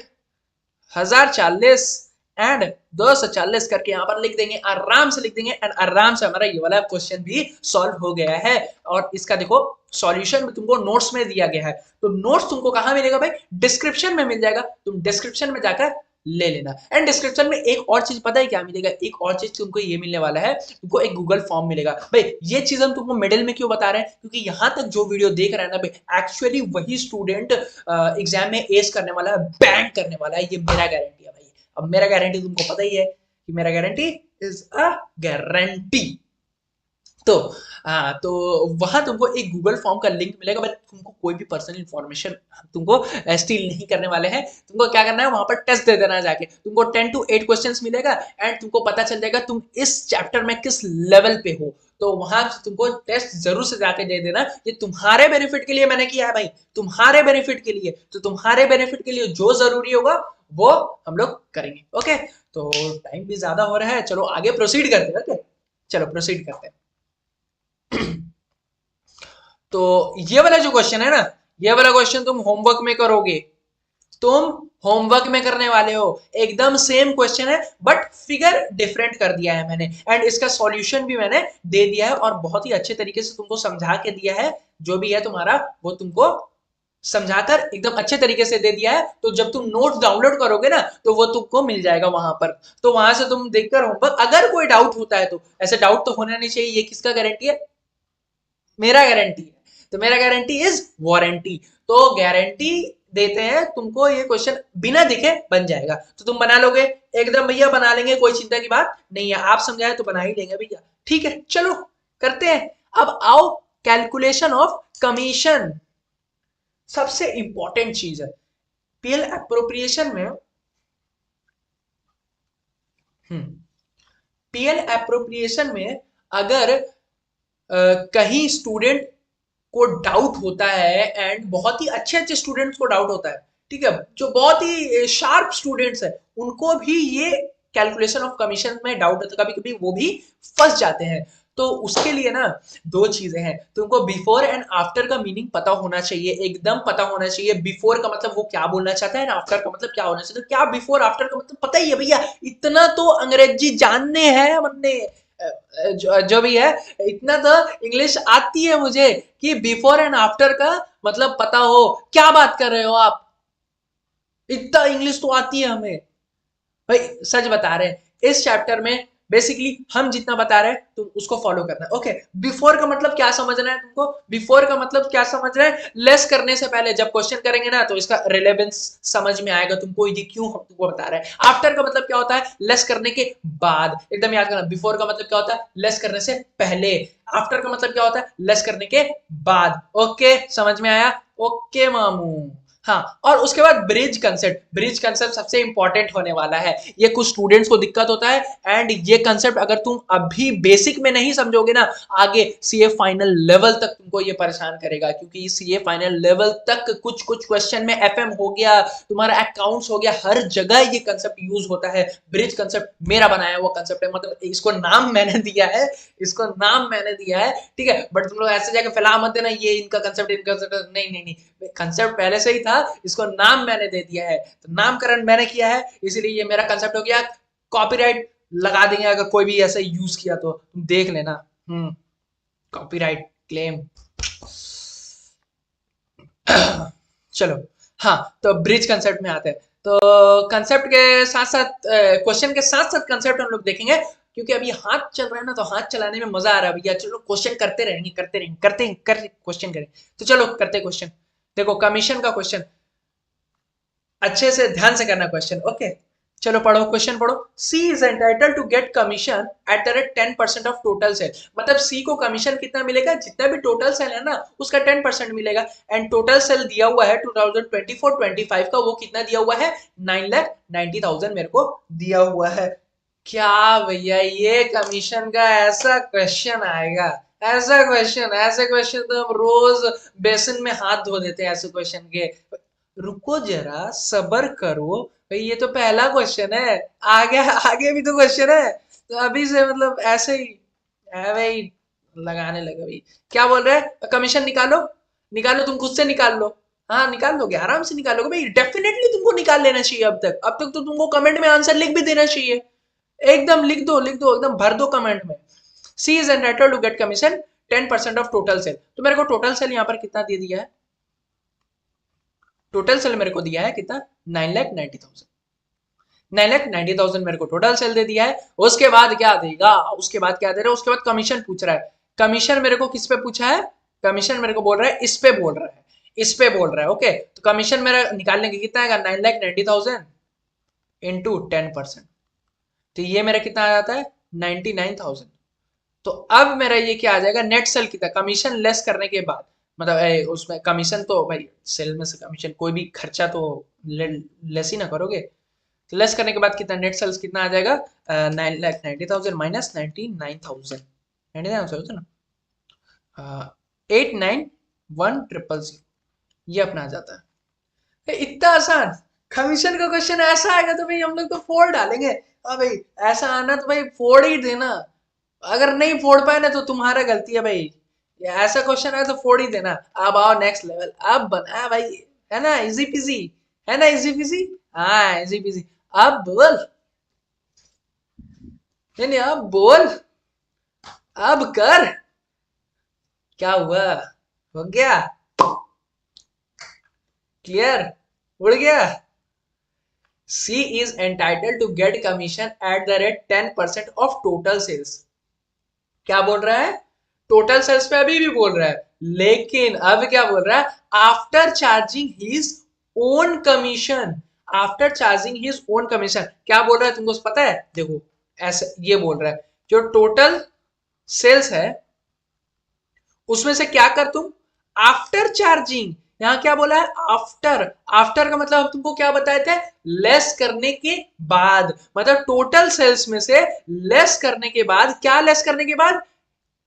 1040 एंड 240 करके यहाँ पर लिख देंगे, आराम से लिख देंगे, एंड आराम से हमारा ये वाला क्वेश्चन भी सॉल्व हो गया है। और इसका देखो सॉल्यूशन भी तुमको नोट्स में दिया गया है, तो नोट्स तुमको कहां मिलेगा भाई, डिस्क्रिप्शन में मिल जाएगा, तुम डिस्क्रिप्शन में जाकर ले लेना। एंड डिस्क्रिप्शन में एक और चीज पता है क्या मिलेगा, एक और चीज तुमको ये मिलने वाला है, तुमको एक गूगल फॉर्म मिलेगा भाई। ये चीज हम तुमको मिडिल में क्यों बता रहे हैं, क्योंकि यहां तक जो वीडियो देख रहा है ना भाई, एक्चुअली वही स्टूडेंट एग्जाम में एस करने वाला है, बैंक करने वाला है, ये मेरा गारंटी है भाई। अब मेरा गारंटी तुमको पता ही है कि मेरा गारंटी इज अ गारंटी। तो हाँ, तो वहां तुमको एक गूगल फॉर्म का लिंक मिलेगा, बट तुमको कोई भी पर्सनल इंफॉर्मेशन तुमको स्टील नहीं करने वाले हैं। तुमको क्या करना है, वहां पर टेस्ट दे देना जाके, तुमको 10 to 8 क्वेश्चंस मिलेगा एंड तुमको पता चल जाएगा तुम इस चैप्टर में किस लेवल पे हो। तो वहां तुमको टेस्ट जरूर से जाके दे देना, ये तुम्हारे बेनिफिट के लिए मैंने किया है भाई, तुम्हारे बेनिफिट के लिए, तो तुम्हारे बेनिफिट के लिए जो जरूरी होगा वो हम लोग करेंगे। ओके, तो टाइम भी ज्यादा हो रहा है, चलो आगे प्रोसीड करते हैं। ओके, चलो प्रोसीड करते हैं। तो ये वाला जो क्वेश्चन है ना, ये वाला क्वेश्चन तुम होमवर्क में करोगे, तुम होमवर्क में करने वाले हो, एकदम सेम क्वेश्चन है बट फिगर डिफरेंट कर दिया है मैंने, एंड इसका सॉल्यूशन भी मैंने दे दिया है और बहुत ही अच्छे तरीके से तुमको समझा के दिया है। जो भी है तुम्हारा वो तुमको समझाकर एकदम अच्छे तरीके से दे दिया है, तो जब तुम नोट्स डाउनलोड करोगे ना तो वो तुमको मिल जाएगा वहां पर, तो वहां से तुम देखकर होमवर्क, अगर कोई डाउट होता है तो, ऐसे डाउट तो होना नहीं चाहिए, ये किसका गारंटी है, मेरा गारंटी है, तो मेरा गारंटी इज वारंटी, तो गारंटी देते हैं तुमको, ये क्वेश्चन बिना दिखे बन जाएगा, तो तुम बना लोगे एकदम भैया, बना लेंगे, कोई चिंता की बात नहीं है, आप समझाए तो बना ही लेंगे भैया। ठीक है, चलो करते हैं। अब आओ कैलकुलेशन ऑफ कमीशन, सबसे इंपॉर्टेंट चीज है पीएल एप्रोप्रिएशन में। पीएल एप्रोप्रिएशन में अगर कहीं स्टूडेंट को डाउट होता है, एंड बहुत ही अच्छे अच्छे स्टूडेंट्स को डाउट होता है, ठीक है, जो बहुत ही शार्प स्टूडेंट्स है उनको भी ये कैलकुलेशन ऑफ कमीशन में डाउट होता है, कभी कभी वो भी फंस जाते हैं। तो उसके लिए ना दो चीजें हैं, तुमको बिफोर एंड आफ्टर का मीनिंग पता होना चाहिए, एकदम पता होना चाहिए। बिफोर का मतलब वो क्या बोलना चाहता है ना, आफ्टर का मतलब क्या होना चाहिए, तो क्या बिफोर आफ्टर का मतलब पता ही है भैया, इतना तो अंग्रेजी जानने हैं हमने, जो भी है, इतना तो इंग्लिश आती है मुझे कि बिफोर एंड आफ्टर का मतलब पता हो। क्या बात कर रहे हो आप, इतना इंग्लिश तो आती है हमें भाई, सच बता रहे हैं। इस चैप्टर में बेसिकली हम जितना बता रहे हैं तुम उसको फॉलो करना है। ओके, बिफोर का मतलब क्या समझना है तुमको? बिफोर का मतलब क्या समझ रहे हैं? लेस करने से पहले जब क्वेश्चन करेंगे ना तो इसका रिलेवेंस समझ में आएगा तुमको, ये क्यों हम तुमको बता रहे हैं। आफ्टर का मतलब क्या होता है? लेस करने के बाद, एकदम याद करना। बिफोर का मतलब क्या होता है? लेस करने से पहले। आफ्टर का मतलब क्या होता है? लेस करने के बाद। ओके, समझ में आया? ओके मामू। हाँ, और उसके बाद ब्रिज कंसेप्ट। ब्रिज कंसेप्ट सबसे इंपॉर्टेंट होने वाला है, ये कुछ स्टूडेंट्स को दिक्कत होता है। एंड ये कंसेप्ट अगर तुम अभी बेसिक में नहीं समझोगे ना, आगे सीए फाइनल लेवल तक तुमको ये परेशान करेगा, क्योंकि सीए फाइनल लेवल तक कुछ कुछ क्वेश्चन में एफएम हो गया, तुम्हारा अकाउंट्स हो गया, हर जगह ये कंसेप्ट यूज होता है। ब्रिज कंसेप्ट मेरा बनाया हुआ कंसेप्ट है, मतलब इसको नाम मैंने दिया है, इसको नाम मैंने दिया है, ठीक है। बट तुम लोग ऐसे जाके फैला मत देना ये इनका कंसेप्ट, इनका कंसेप्ट। नहीं नहीं नहीं, कंसेप्ट पहले से ही था, इसको नाम मैंने दे दिया है, तो नामकरण मैंने किया है, इसीलिए ये मेरा कंसेप्ट हो गया। कॉपीराइट लगा देंगे अगर कोई भी ऐसा यूज किया तो, तुम देख लेना। Copyright claim. चलो, हाँ, तो ब्रिज कंसेप्ट में आते हैं। तो कंसेप्ट के साथ साथ क्वेश्चन के साथ साथ कंसेप्ट हम लोग देखेंगे, क्योंकि अभी हाथ चल रहा है ना, तो हाथ चलाने में मजा आ रहा है भैया। चलो क्वेश्चन करते रहेंगे, करते रहेंगे, करते हैं, कर क्वेश्चन करें। तो चलो करते क्वेश्चन। देखो कमीशन का क्वेश्चन, अच्छे से ध्यान से करना क्वेश्चन। ओके, चलो पढ़ो, क्वेश्चन पढ़ो। C is entitle to get commission at the rate 10% of total sale. मतलब सी को कमीशन कितना मिलेगा? जितना भी टोटल सेल है ना उसका 10% मिलेगा। एंड टोटल सेल दिया हुआ है 2024-25 का, वो कितना दिया हुआ है? 9,90,000 मेरे को दिया हुआ है। क्या भैया, ये कमीशन का ऐसा क्वेश्चन आएगा? ऐसा क्वेश्चन, ऐसे क्वेश्चन तो हम रोज बेसिन में हाथ धो देते हैं ऐसे क्वेश्चन के। रुको जरा, सबर करो भाई, ये तो पहला क्वेश्चन है, आगे आगे भी तो क्वेश्चन है। तो अभी से मतलब ऐसे ही है भाई, लगाने लगे भाई। क्या बोल रहे हैं? कमीशन निकालो, निकालो, तुम खुद से निकाल लो। हाँ, निकाल लोगे, आराम से निकालोगे भाई, डेफिनेटली तुमको निकाल लेना चाहिए। अब तक तो तुमको कमेंट में आंसर लिख भी देना चाहिए। एकदम लिख दो, लिख दो, एकदम भर दो कमेंट में। C is entitled to get commission 10% of total sale. तो मेरे को टोटल सेल यहाँ पर कितना दे दिया है? टोटल सेल मेरे को दिया है कितना? 9,90,000। 9,90,000 मेरे को टोटल सेल दे दिया है। उसके बाद क्या देगा? उसके बाद क्या दे रहा है? उसके बाद कमीशन पूछ रहा है। कमीशन मेरे को किस पे पूछा है? कमीशन मेरे को बोल रहा है इस पे बोल रहा है, इस पे बोल रहा है। ओके, तो कमीशन मेरा निकालने के कितना आएगा? 9,90,000 इंटू 10%, तो ये मेरा कितना आ जाता है? 99,000। तो अब मेरा ये क्या आ जाएगा? नेट सेल कितना? कमीशन लेस करने के बाद, मतलब उसमें कमीशन तो भाई सेल में से कमीशन, कोई भी खर्चा तो लेस ही ना करोगे। तो लेस करने के बाद कितना नेट सेल्स कितना आ जाएगा? 9,90,000 माइनस 99,000 ना, 891,000, ये अपना आ जाता है। इतना आसान कमीशन का क्वेश्चन ऐसा आएगा तो भाई हम लोग तो फोड़ डालेंगे। हाँ भाई, ऐसा आना तो भाई फोड़ ही देना। अगर नहीं फोड़ पाए ना तो तुम्हारा गलती है भाई। ये ऐसा क्वेश्चन है तो फोड़ ही देना। अब आओ नेक्स्ट लेवल, अब बना भाई, है ना इजी पीजी, है ना इजी पीजी। हाँ इजी पीजी। अब बोल, नहीं नहीं अब बोल, अब कर। क्या हुआ? हो गया? क्लियर? उड़ गया? C is entitled to get commission at the rate 10% of total sales. क्या बोल रहा है? टोटल सेल्स पे अभी भी बोल रहा है, लेकिन अब क्या बोल रहा है? After charging his own commission. After charging his own commission क्या बोल रहा है तुमको पता है? देखो, ऐसे ये बोल रहा है, जो टोटल सेल्स है उसमें से क्या कर तुम? After charging. यहां क्या बोला है? आफ्टर। आफ्टर का मतलब हम तुमको क्या बताए थे? लेस करने के बाद। मतलब टोटल सेल्स में से लेस करने के बाद, क्या लेस करने के बाद?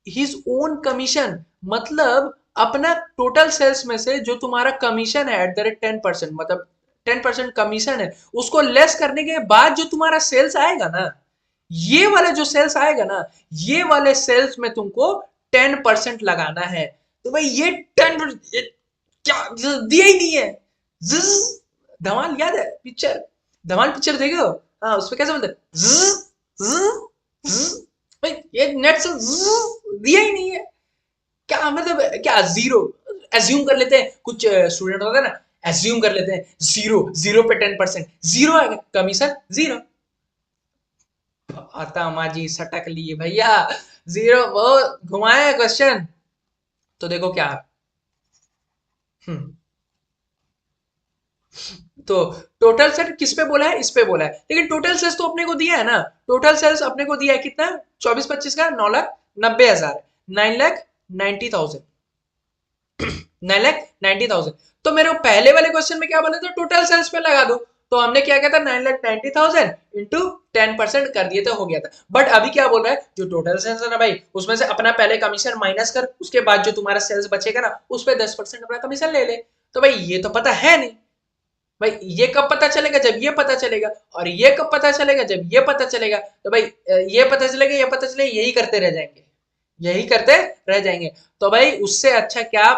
His own commission. मतलब अपना टोटल सेल्स में से जो तुम्हारा कमीशन है एट द रेट 10%, मतलब 10% कमीशन है, उसको लेस करने के बाद जो तुम्हारा सेल्स आएगा ना, ये वाले जो सेल्स आएगा ना, ये वाले सेल्स में तुमको 10% लगाना है। तो भाई ये 10, क्या दिया ही नहीं है। जिज, धमाल याद है पिक्चर? धमाल पिक्चर देखे हो? हाँ, उसमें कैसे बोलते भाई, ये नेट से दिया ही नहीं है। क्या मतलब? क्या जीरो एज्यूम कर लेते हैं, कुछ स्टूडेंट होता है ना, एज्यूम कर लेते हैं जीरो, जीरो पे 10%, जीरो आएगा कमीशन जीरो। आता माजी सटक लिए भैया, जीरो वो घुमाए क्वेश्चन। तो देखो क्या, हम्म, तो टोटल सेट किस पे बोला है, इस पे बोला है, लेकिन टोटल सेल्स तो अपने को दिया है ना। टोटल सेल्स अपने को दिया है कितना, 24-25 का 9,90,000, 9,90,000, 9,90,000। तो मेरे को पहले वाले क्वेश्चन में क्या बोला था, टोटल सेल्स पे लगा दो। तो हमने क्या किया था, 9,90,000 इंटू 10% कर दिए थे, हो गया था। बट अभी क्या बोल रहा है, जो टोटल सेल्स है ना भाई, उसमें से अपना पहले कमीशन माइनस कर, उसके बाद जो तुम्हारा सेल्स बचेगा ना, उस पर 10% अपना कमीशन ले ले। तो भाई ये तो पता है नहीं भाई, ये कब पता चलेगा, जब ये पता चलेगा। और ये कब पता चलेगा, जब ये पता चलेगा। तो भाई ये पता चलेगा, ये पता चलेगा, यही करते रह जाएंगे, यही करते रह जाएंगे। तो भाई उससे अच्छा क्या,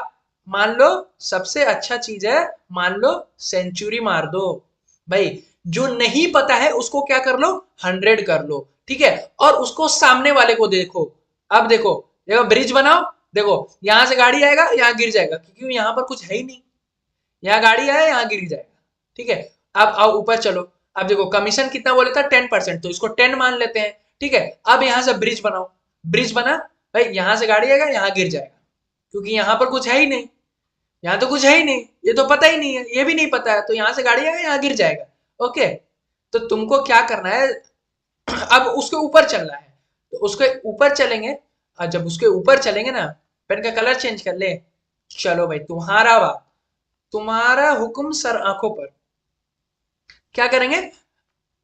मान लो सबसे अच्छा चीज है, मान लो सेंचुरी मार दो भाई। जो नहीं पता है उसको क्या कर लो, 100 कर लो, ठीक है। और उसको सामने वाले को देखो, अब देखो, देखो ब्रिज बनाओ, देखो यहां से गाड़ी आएगा, यहाँ गिर जाएगा, क्योंकि यहाँ पर कुछ है ही नहीं। यहाँ गाड़ी आए, यहाँ गिर जाएगा, ठीक है। अब आओ ऊपर चलो, अब देखो कमीशन कितना बोले था, 10%, तो इसको 10 मान लेते हैं, ठीक है। अब यहाँ से ब्रिज बनाओ, ब्रिज बना, भाई यहाँ से गाड़ी आएगा, यहाँ गिर जाएगा, क्योंकि यहाँ पर कुछ है ही नहीं, यहाँ तो कुछ है ही नहीं, ये तो पता ही नहीं है, ये भी नहीं पता है, तो यहाँ से गाड़ी आएगा, यहाँ गिर जाएगा। ओके, तो तुमको क्या करना है, अब उसके ऊपर चलना है, तो उसके ऊपर चलेंगे। और जब उसके ऊपर चलेंगे ना, पेन का कलर चेंज कर ले। चलो भाई, तुम्हारा बात, तुम्हारा हुक्म सर आंखों पर। क्या करेंगे,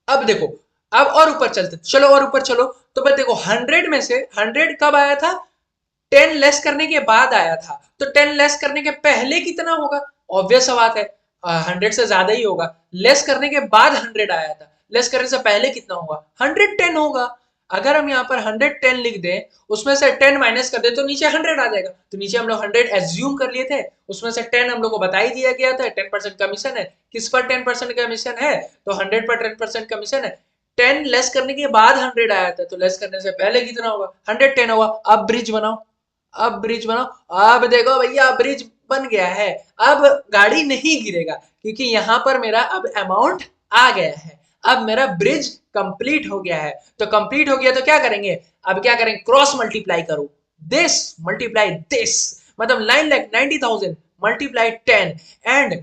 अब देखो, अब और ऊपर चलते, चलो और ऊपर चलो। तो भाई देखो, 100 में से 100 कब आया था, 10 लेस करने के बाद आया था। तो 10 लेस करने के पहले कितना होगा, ऑब्वियस सा बात है, 100 से ज्यादा ही होगा। लेस करने के बाद 100 आया था, लेस करने से पहले कितना होगा, 110 होगा। अगर हम यहाँ पर 110 लिख दें, उसमें से 10 माइनस कर दे, तो नीचे 100 आ जाएगा। तो नीचे हम लोग 100 एज्यूम कर लिए थे, उसमें से 10 हम लोग को बता ही दिया गया था, 10% कमीशन है। किस पर 10% कमीशन है, तो 100 पर 10% कमीशन है। 10 लेस करने के बाद 100 आया था, तो लेस करने से पहले कितना होगा, 110 होगा। अब ब्रिज बनाओ, अब ब्रिज बनाओ, अब देखो भैया ब्रिज बन गया है। अब गाड़ी नहीं गिरेगा, क्योंकि यहां पर मेरा अब अमाउंट आ गया है, अब मेरा ब्रिज कंप्लीट हो गया है। तो कंप्लीट हो गया तो क्या करेंगे, अब क्या करेंगे, क्रॉस मल्टीप्लाई करो, दिस मल्टीप्लाई दिस, मतलब 9,90,000 multiply 10 and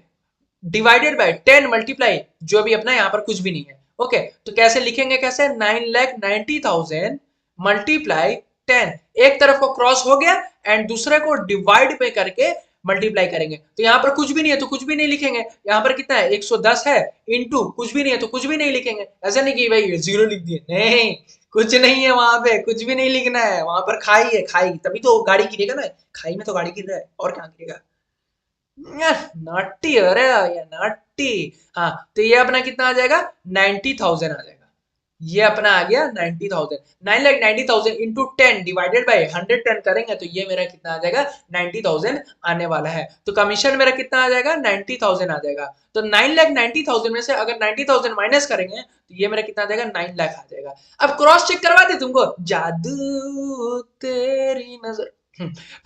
divided by 10 multiply जो भी अपना यहाँ पर कुछ भी नहीं है। ओके, तो कैसे लिखेंगे, कैसे, 9,90,000 मल्टीप्लाई 10, एक तरफ को क्रॉस हो गया एंड दूसरे को डिवाइड पे करके मल्टीप्लाई करेंगे। तो यहाँ पर कुछ भी नहीं है तो कुछ भी नहीं लिखेंगे, यहाँ पर कितना है, 110 है, इंटू कुछ भी नहीं है तो कुछ भी नहीं लिखेंगे। ऐसा नहीं कि भाई जीरो लिख दिए, नहीं, कुछ नहीं है वहां पे, कुछ भी नहीं लिखना है, वहां पर खाई है, खाई, तभी तो गाड़ी गिरेगा ना, खाई में तो गाड़ी गिर रहा है, और क्या गिरेगा। नाटी अरे या नाटी। हाँ, तो ये अपना कितना आ जाएगा, 90,000 आ जाएगा। ये अपना आ गया 90,000, 9,90,000 इंटू 10 डिवाइडेड बाई 110 करेंगे, तो ये मेरा कितना आ जाएगा, 90,000 आने वाला है। तो कमीशन मेरा कितना आ जाएगा, 90,000 आ जाएगा। तो 9,90,000 में से अगर 90,000 माइनस करेंगे, तो ये मेरा कितना आ जाएगा, 9 लाख आ जाएगा। अब क्रॉस चेक करवा दे तुमको, जादू तेरी नजर।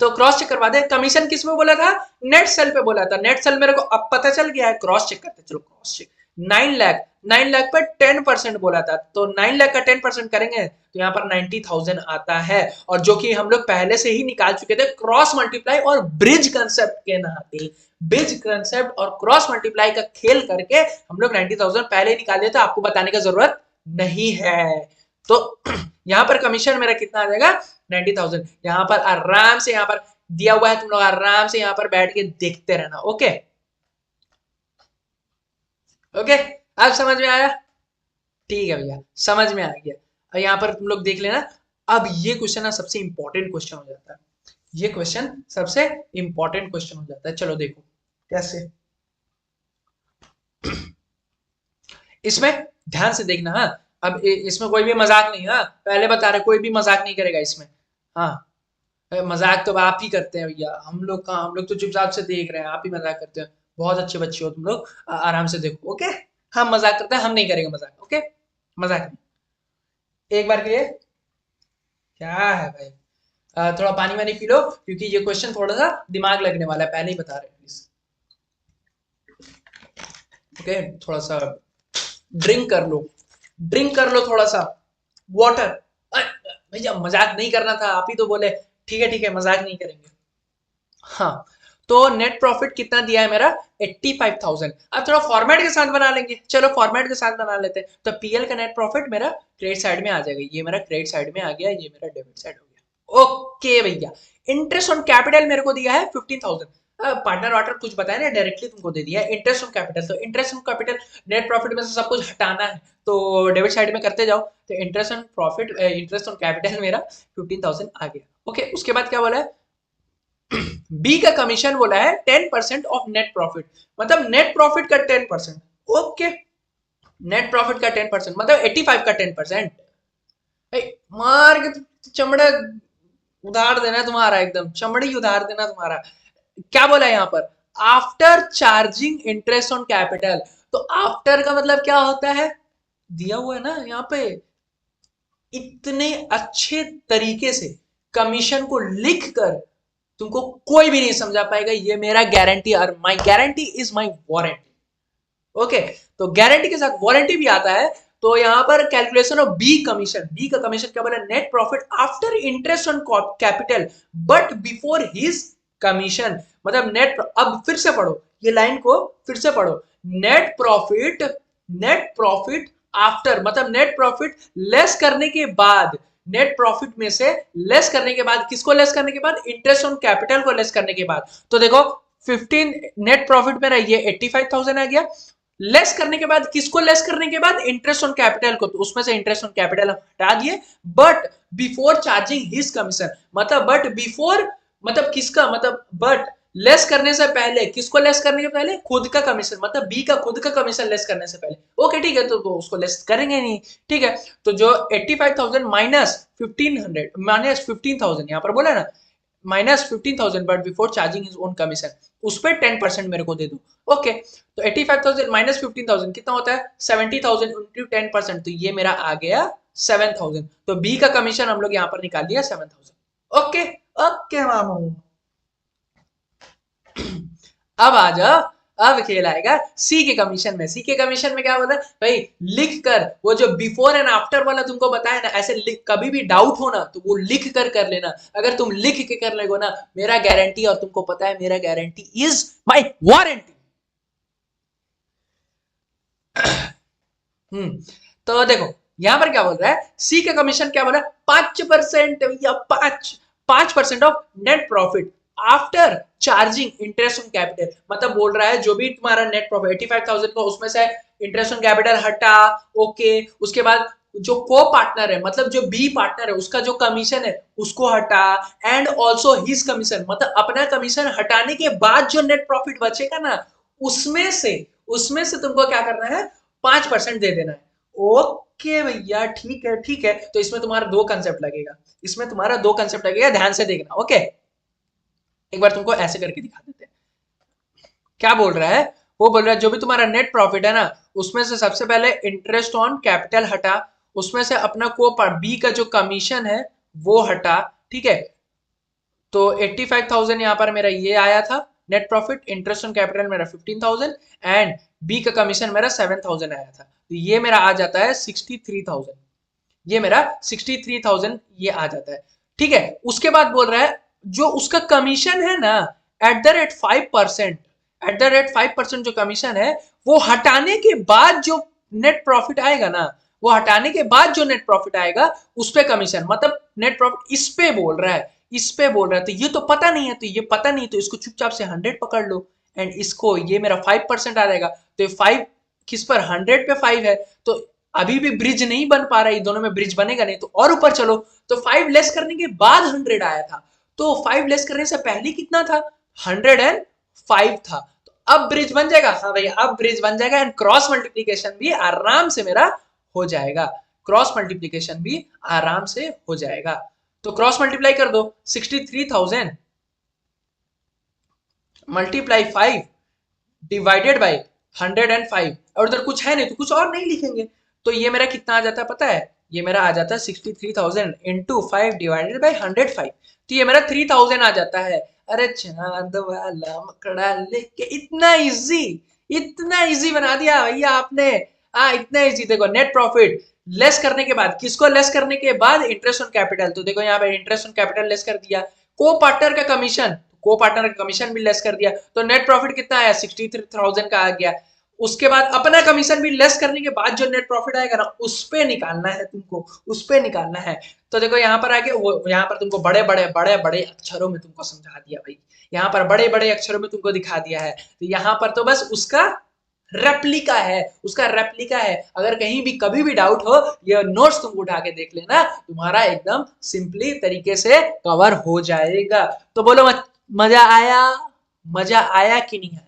तो क्रॉस चेक करवा दे, कमीशन किस में बोला था, नेट सेल पे बोला था। नेट सेल मेरे को अब पता चल गया है, क्रॉस चेक करते, चलो क्रॉस चेक। 9 लाख, 9 लाख पर 10% बोला था, तो 9 लाख का 10% करेंगे तो यहाँ पर 90,000 आता है। और जो कि हम लोग पहले से ही निकाल चुके थे, क्रॉस मल्टीप्लाई और ब्रिज कंसेप्ट के नाते, ब्रिज कंसेप्ट और क्रॉस मल्टीप्लाई का खेल करके हम लोग 90,000 पहले ही निकाल दिए थे, आपको बताने का जरूरत नहीं है। तो यहाँ पर कमीशन मेरा कितना आ जाएगा, 90,000। यहाँ पर आराम से, यहाँ पर दिया हुआ है, तुम लोग आराम से यहाँ पर बैठ के देखते रहना। ओके, ओके, अब समझ में आया, ठीक है भैया, समझ में आ गया। और यहाँ पर तुम लोग देख लेना। अब ये क्वेश्चन ना सबसे इंपॉर्टेंट क्वेश्चन हो जाता है, ये क्वेश्चन सबसे इंपॉर्टेंट क्वेश्चन हो जाता है। चलो देखो कैसे, इसमें ध्यान से देखना। हाँ, अब इसमें कोई भी मजाक नहीं, हाँ पहले बता रहे, कोई भी मजाक नहीं करेगा इसमें। हाँ, मजाक तो आप ही करते हैं भैया, हम लोग कहाँ, हम लोग तो चुपचाप से देख रहे हैं, आप ही मजाक करते हैं। बहुत अच्छे बच्चे हो तुम लोग, आराम से देखो। ओके, हम मजाक करते हैं, हम नहीं करेंगे मजाक। ओके, मजाक नहीं, एक बार के लिए। क्या है भाई, थोड़ा पानी वानी पी लो, क्योंकि ये क्वेश्चन थोड़ा सा दिमाग लगने वाला है, पहले ही बता रहे हैं प्लीज। ओके, थोड़ा सा ड्रिंक कर लो, ड्रिंक कर लो थोड़ा सा, वाटर। भैया मजाक नहीं करना था, आप ही तो बोले ठीक है मजाक नहीं करेंगे। हाँ, तो नेट प्रॉफिट कितना दिया है मेरा 85,000। अब थोड़ा फॉर्मेट के साथ बना लेंगे, चलो फॉर्मेट के साथ बना लेते हैं। तो पीएल का नेट प्रॉफिट मेरा क्रेडिट साइड में आ जाएगा, ये मेरा क्रेडिट साइड में आ गया, ये मेरा डेबिट साइड हो गया। ओके भैया, इंटरेस्ट ऑन कैपिटल मेरे को दिया है 15,000। पार्टनर वाटर कुछ बताया ना, डायरेक्टली तुमको दे दिया है इंटरेस्ट ऑन कैपिटल। तो interest on capital net profit में से सब कुछ हटाना है, तो डेबिट साइड में करते जाओ। तो interest on profit, interest on capital मेरा 15,000 आ गया। ओके, उसके बाद क्या बोला है, बी का कमीशन बोला है 10% ऑफ नेट प्रॉफिट, मतलब नेट प्रॉफिट का 10%। ओके, नेट प्रॉफिट का 10% मतलब 85 का 10%। मार के चमड़ा उधार देना तुम्हारा, एकदम चमड़ी उधार देना तुम्हारा। क्या बोला है यहाँ पर, after charging interest on capital. तो आफ्टर का मतलब क्या होता है, दिया हुआ है ना यहाँ पे। इतने अच्छे तरीके से कमीशन को लिख कर तुमको कोई भी नहीं समझा पाएगा, ये मेरा गारंटी, और my guarantee is my warranty. Okay, तो गारंटी के साथ वारंटी भी आता है। तो यहां पर calculation of B commission, B का कमीशन क्या बोला, net profit after interest on capital but before his commission. मतलब नेट, अब फिर से पढ़ो ये लाइन को, फिर से पढ़ो। Net profit, net profit after मतलब नेट प्रॉफिट लेस करने के बाद, नेट प्रॉफिट में से लेस करने के बाद, किसको लेस करने के बाद, इंटरेस्ट ऑन कैपिटल को लेस करने के बाद। तो देखो 15 नेट प्रॉफिट मेरा ये 85,000 आ गया, लेस करने के बाद, किसको लेस करने के बाद, इंटरेस्ट ऑन कैपिटल को। तो उसमें से इंटरेस्ट ऑन कैपिटल हम हटा दिए, but before charging his commission, मतलब बट बिफोर मतलब किसका, मतलब बट लेस करने से पहले, किसको लेस करने के पहले, खुद का कमीशन, मतलब बी का खुद का कमीशन लेस करने से पहले। ओके ठीक है, तो उसको लेस करेंगे नहीं, ठीक है। तो जो 85,000 माइनस 1500 माइनस 15,000 यहाँ पर बोला ना, minus 15,000 but before charging his own commission, उस पर 10% मेरे को दे दो। ओके, तो 85,000 माइनस 15,000 कितना होता है, 70,000 इंटू 10%, तो ये मेरा आ गया 7,000। तो बी का कमीशन हम लोग यहाँ पर निकाल लिया 7,000। ओके, ओके मामू, अब आ जाओ, अब खेल आएगा सी के कमीशन में। सी के कमीशन में क्या बोला भाई, लिख कर वो जो बिफोर एंड आफ्टर वाला तुमको बताया ना, ऐसे लिख, कभी भी डाउट हो ना तो वो लिख कर लेना। अगर तुम लिख के कर लेगो ना, मेरा गारंटी, और तुमको पता है मेरा गारंटी इज माई वारंटी। तो देखो यहां पर क्या बोल रहा है, सी का कमीशन क्या बोला, 5% या 5% of net profit after charging interest on capital. मतलब बोल रहा है जो भी तुम्हारा नेट प्रॉफिट 85,000 को, उसमें से इंटरेस्ट ऑन कैपिटल हटा। ओके, उसके बाद जो को पार्टनर है, मतलब जो बी पार्टनर है, उसका जो कमीशन है उसको हटा, एंड ऑल्सो हिज कमीशन, मतलब अपना कमीशन हटाने के बाद जो नेट प्रॉफिट बचेगा ना, उसमें से उसमें से तुमको क्या करना है, 5% दे देना है। ओके भैया, ठीक है ठीक है। तो इसमें तुम्हारा दो कंसेप्ट लगेगा, इसमें तुम्हारा दो कंसेप्ट लगेगा, ध्यान से देखना। ओके, एक बार तुमको ऐसे करके दिखा देते हैं। क्या बोल रहा है, वो बोल रहा है जो भी तुम्हारा नेट प्रॉफिट है ना, उसमें से सबसे पहले इंटरेस्ट ऑन कैपिटल हटा, उसमें से अपना को बी का जो कमीशन है वो हटा, ठीक है। तो 85,000 यहाँ पर मेरा ये आया था net profit, interest on capital मेरा 15,000, एंड बी का कमीशन मेरा 7,000 आया था। तो ये मेरा आ जाता है 63,000, ये मेरा 63,000 ये आ जाता है, ठीक है। उसके बाद बोल रहा है जो उसका कमीशन है ना, eight the rate 5%, eight the rate 5% जो कमीशन है, वो हटाने के बाद जो नेट प्रॉफिट आएगा ना, वो हटाने के बाद जो नेट प्रॉफिट आएगा उस पे कमीशन, मतलब नेट प्रॉफिट इस पे बोल रहा है, इस पे बोल रहा है। तो ये तो पता नहीं है, तो ये पता नहीं, तो इसको चुपचाप से 100 पकड़ लो, एंड इसको ये मेरा 5% आ जाएगा। तो 5 किस पर, 100 पे 5 है, तो अभी भी ब्रिज नहीं बन पा रहा है, दोनों में ब्रिज बनेगा नहीं, तो और ऊपर चलो। तो 5 लेस करने के बाद 100 आया था, तो 5 लेस करने से पहले कितना था, 105 था। तो अब ब्रिज बन जाएगा, हाँ भैया अब ब्रिज बन जाएगा, एंड क्रॉस मल्टीप्लीकेशन भी आराम से मेरा हो जाएगा, क्रॉस मल्टीप्लीकेशन भी आराम से हो जाएगा। तो क्रॉस मल्टीप्लाई कर दो, 63,000 मल्टीप्लाई 5 डिवाइडेड बाई 105, और उधर कुछ है नहीं तो कुछ और नहीं लिखेंगे। तो ये मेरा कितना आ जाता है पता है, ये मेरा आ जाता है 63,000 इंटू 5 डिवाइडेड बाई 105। तो ये मेरा 3,000 आ जाता है। अरे चांद वाला मकड़ा लेके, इतना इजी बना दिया भैया आपने। हाँ इतना इजी, देखो नेट प्रॉफिट लेस करने के बाद, किसको लेस करने के बाद? Interest on capital. तो देखो यहाँ पे इंटरेस्ट ऑन कैपिटल लेस कर दिया। को पार्टनर का कमीशन, को पार्टनर का कमीशन भी लेस कर दिया। तो नेट प्रॉफिट कितना आया? 63,000 का आ गया। उसके बाद अपना कमीशन भी लेस करने के बाद जो नेट प्रॉफिट आएगा ना, उस पे निकालना है तुमको, उस पे निकालना है। तो देखो यहाँ पर आके वो यहाँ पर तुमको बड़े बड़े बड़े बड़े अक्षरों में तुमको समझा दिया भाई, यहाँ पर बड़े बड़े अक्षरों में तुमको दिखा दिया है। तो यहाँ पर तो बस उसका रेप्लिका है, उसका रेप्लिका है। अगर कहीं भी कभी भी डाउट हो, ये नोट्स तुम उठा के देख लेना, तुम्हारा एकदम सिंपली तरीके से कवर हो जाएगा। तो बोलो मजा आया? मजा आया कि नहीं आया?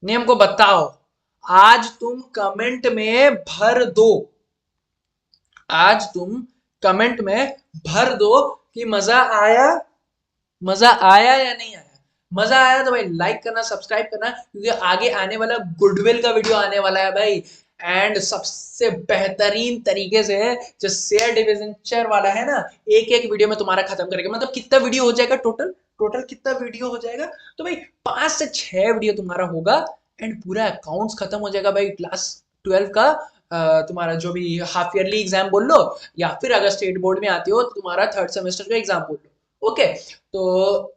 नियम को बताओ। आज तुम कमेंट में भर दो, आज तुम कमेंट में भर दो कि मजा आया, मजा आया या नहीं आया। मजा आया तो भाई लाइक करना, सब्सक्राइब करना, क्योंकि आगे आने वाला गुडविल का वीडियो आने वाला है भाई। एंड सबसे बेहतरीन तरीके से जो शेयर डिवेंचर वाला है ना, एक एक वीडियो में तुम्हारा खत्म करेगा। मतलब कितना वीडियो हो जाएगा टोटल? टोटल कितना वीडियो हो जाएगा? तो भाई 5 से 6 वीडियो तुम्हारा होगा एंड पूरा अकाउंट्स खत्म हो जाएगा भाई। क्लास 12 का तुम्हारा जो भी हाफ ईयरली एग्जाम बोल लो, या फिर अगर स्टेट बोर्ड में आती हो तो तुम्हारा 3rd सेमेस्टर का एग्जाम बोल लो। ओके, तो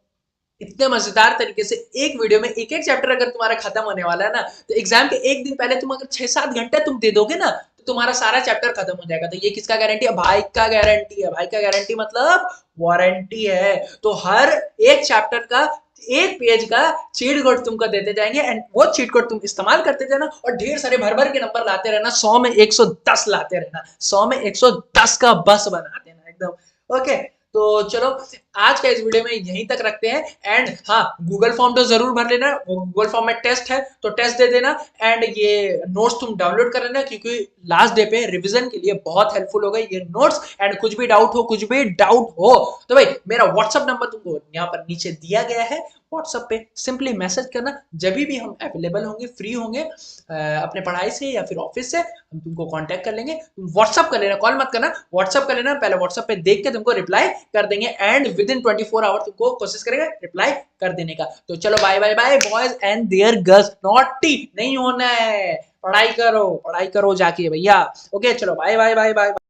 इतने मजेदार तरीके से एक वीडियो में एक एक चैप्टर अगर तुम्हारा खत्म होने वाला है ना, तो एग्जाम के एक दिन पहले तुम अगर 6-7 घंटे तुम दे दोगे ना, तो तुम्हारा सारा चैप्टर खत्म हो जाएगा। तो ये किसका गारंटी है? भाई का गारंटी है। भाई का गारंटी मतलब वारंटी है। तो हर एक चैप्टर का, एक पेज का चीट कोड तुमको देते जाएंगे एंड वो चीट कोड तुम इस्तेमाल करते जाना और ढेर सारे भर भर के नंबर लाते रहना। 100 में 110 लाते रहना, 100 में 110 का बस बना देना एकदम। ओके, तो चलो आज का इस वीडियो में यहीं तक रखते हैं। एंड हाँ, गूगल फॉर्म तो जरूर भर लेना, वो गूगल फॉर्म में टेस्ट है तो टेस्ट दे देना। एंड ये नोट्स तुम डाउनलोड कर लेना, क्योंकि लास्ट डे पे रिवीजन के लिए बहुत हेल्पफुल होगा ये नोट्स। एंड कुछ भी डाउट हो, कुछ भी डाउट हो तो भाई मेरा व्हाट्सअप नंबर तुमको यहाँ पर नीचे दिया गया है। व्हाट्सएप पे सिंपली मैसेज करना, जब भी हम अवेलेबल होंगे, फ्री होंगे अपने पढ़ाई से या फिर ऑफिस से, हम तुमको कांटेक्ट कर लेंगे। तुम व्हाट्सएप कर लेना, कॉल मत करना, व्हाट्सएप कर लेना। पहले व्हाट्सएप पे देख के तुमको रिप्लाई कर देंगे एंड विद इन 24 आवर तुमको कोशिश करेंगे रिप्लाई कर देने का। तो चलो bye bye bye boys and their girls, naughty नहीं होना है, पढ़ाई करो, पढ़ाई करो जाके भैया। ओके चलो बाय बाय बाय बाय।